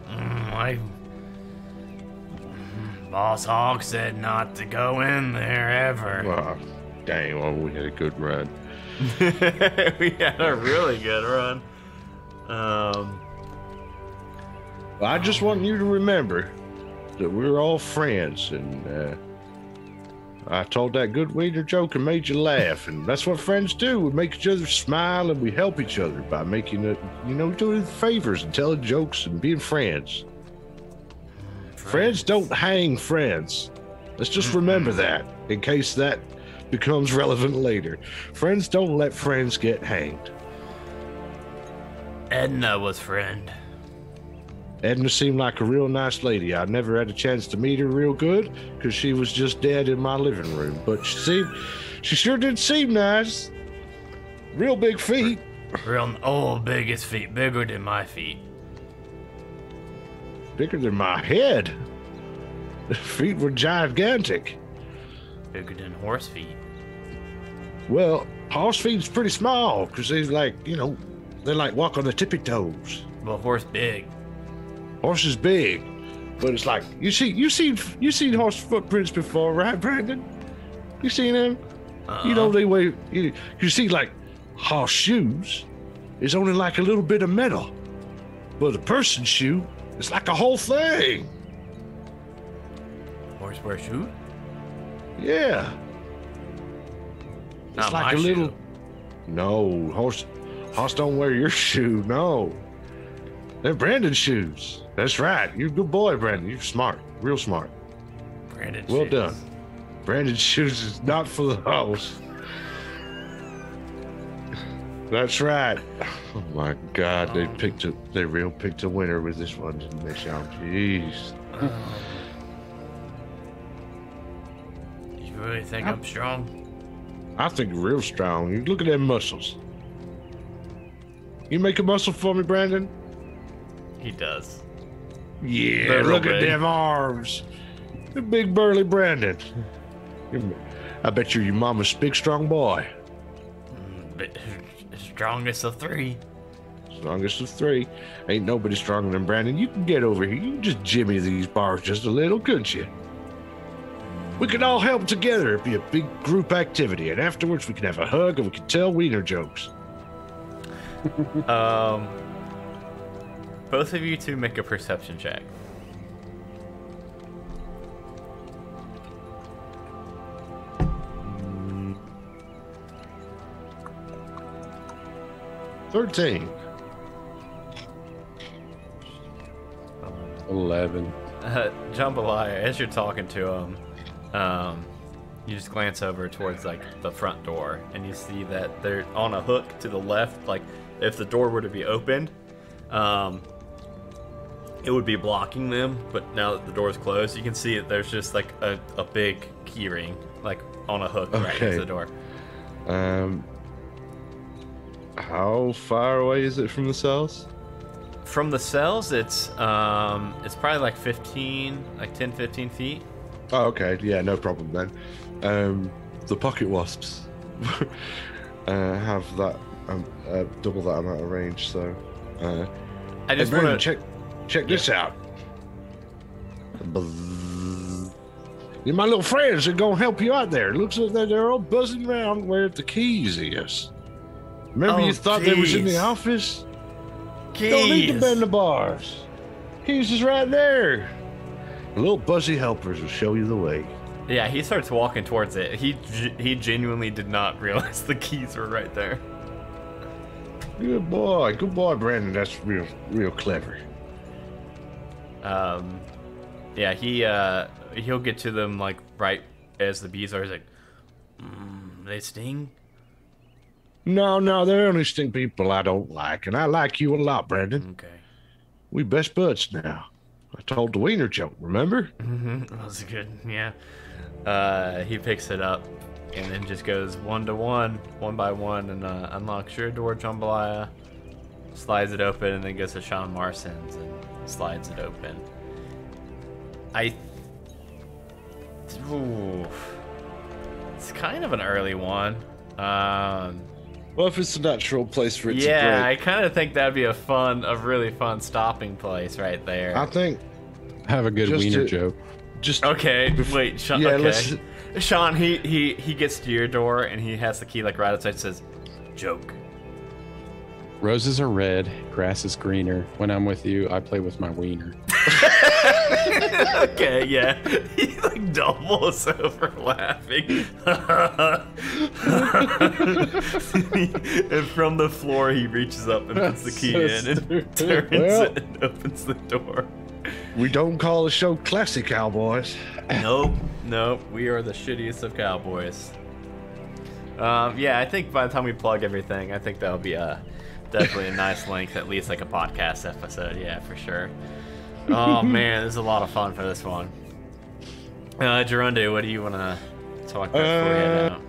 Boss Hog said not to go in there ever. Oh, dang, well, we had a good run. We had a really good run. Well, I just want you to remember that we're all friends, and I told that good wiener joke and made you laugh, and that's what friends do. We make each other smile, and we help each other by making it, doing favors and telling jokes and being friends. Friends don't hang friends. Let's just remember that, in case that becomes relevant later. Friends don't let friends get hanged. Edna was friend. Edna seemed like a real nice lady. I never had a chance to meet her real good because she was just dead in my living room. But she sure did seem nice. Real big feet. Biggest feet, bigger than my feet. Bigger than my head. The feet were gigantic. Bigger than horse feet. Well, horse feet's pretty small because they walk on the tippy toes. But horse big. Horse is big, but it's like you seen horse footprints before, right, Brandon? You seen them? They weigh. You see, like horse shoes is only like a little bit of metal, but a person's shoe is like a whole thing. Horse wear shoe? Yeah. It's Not like my a little. shoe. No, horse don't wear your shoe. No, they're Brandon's shoes. That's right. You're a good boy, Brandon. You're smart, real smart. Brandon's Well shoes. done. Brandon's shoes is not for the house. That's right. Oh my God, they picked a winner with this one, didn't they, Sean? Jeez. You really think I'm strong? I think you're real strong. You look at them muscles. You make a muscle for me, Brandon? He does. Yeah, They're look real at big. them arms. The big burly Brandon. I bet you're your mama's big strong boy. But strongest of three. Strongest of three. Ain't nobody stronger than Brandon. You can get over here. You can just jimmy these bars just a little, couldn't you? We can all help together. It'd be a big group activity. And afterwards, we can have a hug and we can tell wiener jokes. Both of you two make a perception check. – 13. 11. Jambalaya, as you're talking to him, you just glance over towards like the front door, and you see that they're on a hook to the left. Like if the door were to be opened, it would be blocking them. But now that the door is closed, you can see that there's just like a big key ring, like on a hook right next to the door. How far away is it from the cells? From the cells, it's probably like 10, 15 feet. Oh, okay. Yeah, no problem then. The pocket wasps have that double that amount of range. So, I just Brandon, want to check this out. Yeah, my little friends are gonna help you out there. Looks like they're all buzzing around where the keys is. Remember, Oh, you thought they was in the keys. office? Don't need to keys. bend the bars. Keys is right there. The little buzzy helpers will show you the way. Yeah, he starts walking towards it. He genuinely did not realize the keys were right there. Good boy, Brandon. That's real clever. Yeah, he'll get to them like right as the bees are. He's like, they sting. No, they're only sting people I don't like, and I like you a lot, Brandon. Okay. We best buds now. I told the wiener joke, remember? That was good. Yeah. He picks it up and then just goes one by one, and unlocks your door, jambalaya. Slides it open, and then goes to Sean Marson's and slides it open. It's kind of an early one. well, if it's a natural place for it Yeah, to I break, kind of think that'd be a really fun stopping place right there. I think Have a good Just wiener to- joke. just Okay, wait, Sean. Yeah, Okay. let's- Sean, he gets to your door and he has the key like right outside. Says, "Joke." Roses are red, grass is greener. When I'm with you, I play with my wiener. Okay, yeah. He like doubles over laughing. And from the floor, he reaches up and puts the key That's in so and stupid. turns Well. it and opens the door. we don't call the show classic Cowboys. Nope. We are the shittiest of cowboys. Yeah, I think by the time we plug everything, I think that'll be definitely a nice length, at least like a podcast episode. Yeah, for sure. Oh man, this is a lot of fun for this one. Gerundu, what do you want to talk about before we head out?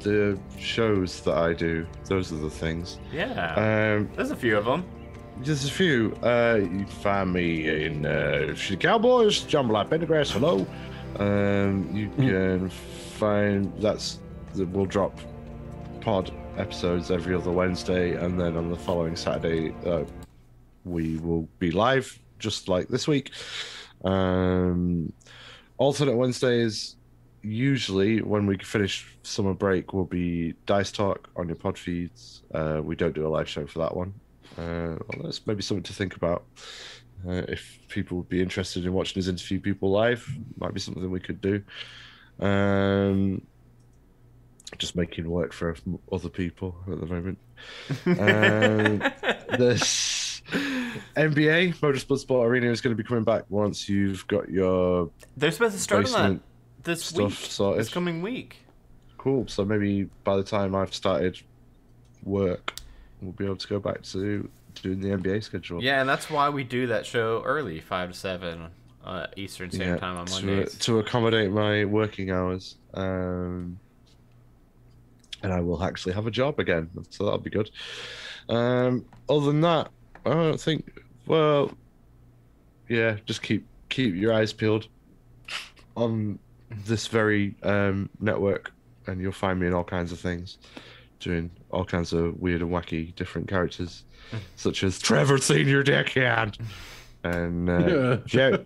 the shows that I do, those are the things. Yeah, there's a few of them. Just a few. You can find me in Shitty Cowboys, Jambalaya Pendergrass, hello. You can find we'll drop pod episodes every other Wednesday, and then on the following Saturday we will be live, just like this week. Alternate Wednesdays, usually when we finish summer break, will be Dice Talk on your pod feeds. We don't do a live show for that one. Well, that's maybe something to think about. If people would be interested in watching us interview people live, might be something we could do. Just making work for other people at the moment. This NBA Motorsport Sport Arena is going to be coming back once you've got your They're supposed to start on that basement this stuff week. sorted. This coming week. Cool. So maybe by the time I've started work, we'll be able to go back to doing the NBA schedule. Yeah, and that's why we do that show early, 5 to 7 Eastern Standard Time on Mondays. to accommodate my working hours. And I will actually have a job again, so that'll be good. Other than that, I don't think. Well, yeah, just keep your eyes peeled on this very network, and you'll find me in all kinds of things, doing all kinds of weird and wacky different characters, such as Trevor Senior Deckhand and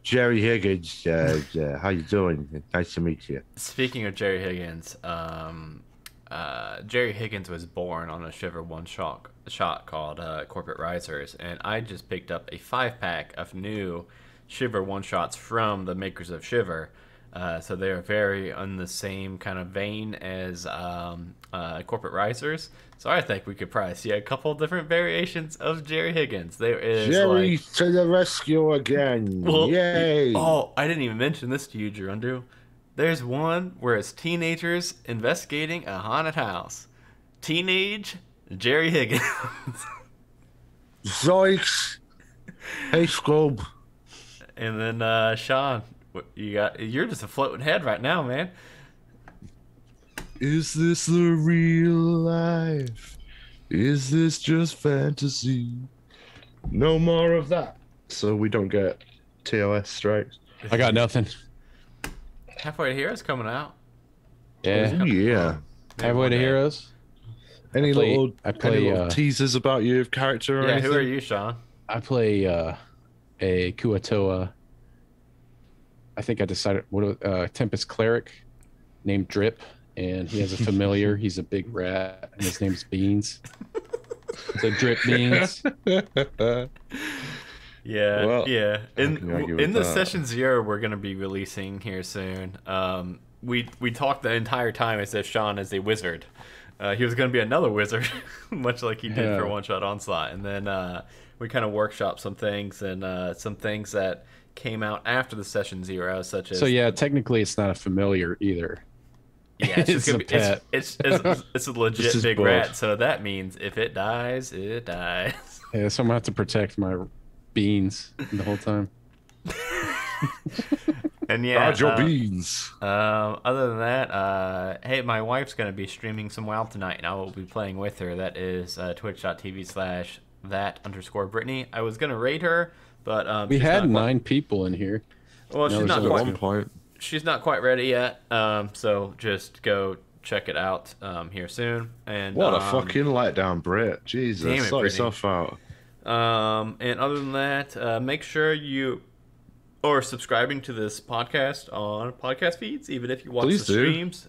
Jerry Higgins. How you doing? Nice to meet you. Speaking of Jerry Higgins, Jerry Higgins was born on a Shiver shot called Corporate Risers, and I just picked up a 5-pack of new Shiver one-shots from the makers of Shiver. So they're very on the same kind of vein as Corporate Risers. So I think we could probably see a couple different variations of Jerry Higgins. There is Jerry to the rescue again. Yay. Oh, I didn't even mention this to you, Gerundu. There's one where it's teenagers investigating a haunted house. Teenage Jerry Higgins. Zoinks. Hey, Scroob. And then Sean, what you got? You're just a floating head right now, man. Is this the real life? Is this just fantasy? No more of that. So we don't get TOS strikes. I got nothing. Halfway to Heroes coming out. Yeah. Oh, yeah. Maybe Halfway one to day. Heroes. Any I play, little teasers about your character or Yeah, anything? who are you, Sean? I play a Kuatoa. I think I decided Tempest cleric named Drip, and he has a familiar. He's a big rat, and his name's Beans. So Drip Beans. Yeah, Well, yeah. can argue with In the that? Session Zero we're gonna be releasing here soon. We talked the entire time as if Sean is a wizard. He was gonna be another wizard, much like he did for Yeah. One Shot Onslaught, and then we kind of workshopped some things and some things that came out after the Session Zero, such as So yeah, technically it's not a familiar either. yeah, it's, just it's gonna a be, pet. it's a legit This is big both. rat. So that means if it dies, it dies. Yeah, so I'm gonna have to protect my beans the whole time. And yeah, Guard your beans. other than that, hey, my wife's going to be streaming some WoW tonight, and I will be playing with her. That is twitch.tv/that_Brittany. I was going to raid her, but We she's had not 9 people in here. well, No, she's there's not only At quite, one point. she's not quite ready yet. So just go check it out here soon. And What a fucking letdown, Brett. Jesus, Damn it, sort Brittany. yourself out. And other than that, make sure you are subscribing to this podcast on podcast feeds, even if you watch Please the do. streams.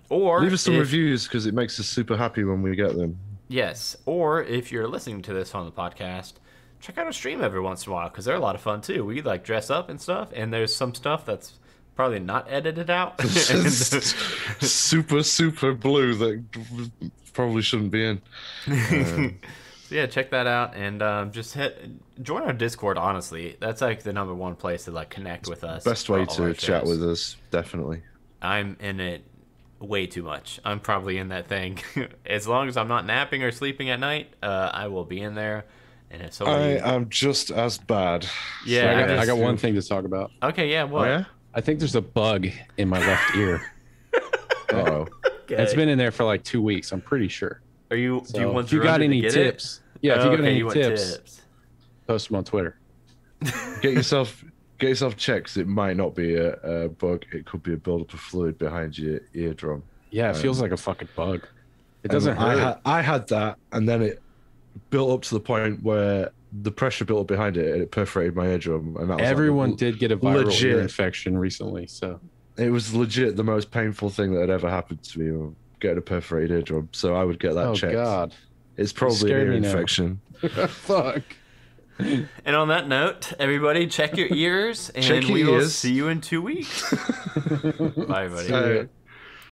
Or Leave us some if- reviews because it makes us super happy when we get them. Yes, or if you're listening to this on the podcast, check out a stream every once in a while because they're a lot of fun too. We like dress up and stuff, and there's some stuff that's probably not edited out. super blue that probably shouldn't be in. So yeah, check that out and just join our Discord. Honestly, that's like the #1 place to like connect with us. Best for way all our to chat shows. with us, definitely. I'm in it way too much. I'm probably in that thing. As long as I'm not napping or sleeping at night, I will be in there. And if I somebody, am just as bad. Yeah, I got, that's I got true. one thing to talk about. okay, yeah, Oh, what? yeah? I think there's a bug in my left ear. Uh-oh. Okay. It's been in there for like 2 weeks. I'm pretty sure. Are you? Do you So want if you your got under to any get tips? Yeah, It? if you got Okay, any want tips, post them on Twitter. Get yourself checked 'cause it might not be a bug. It could be a buildup of fluid behind your eardrum. Yeah, it feels like a fucking bug. It doesn't hurt. I had that, and then it built up to the point where the pressure built up behind it, and it perforated my eardrum. And that was like, Everyone did get a viral legit. ear infection recently, so It was legit the most painful thing that had ever happened to me. Getting a perforated eardrum, so I would get that oh checked. god, It's probably an scared ear me now. infection. fuck. And on that note, everybody, check your ears, and Check your we will ears. see you in 2 weeks. Bye, everybody. Uh,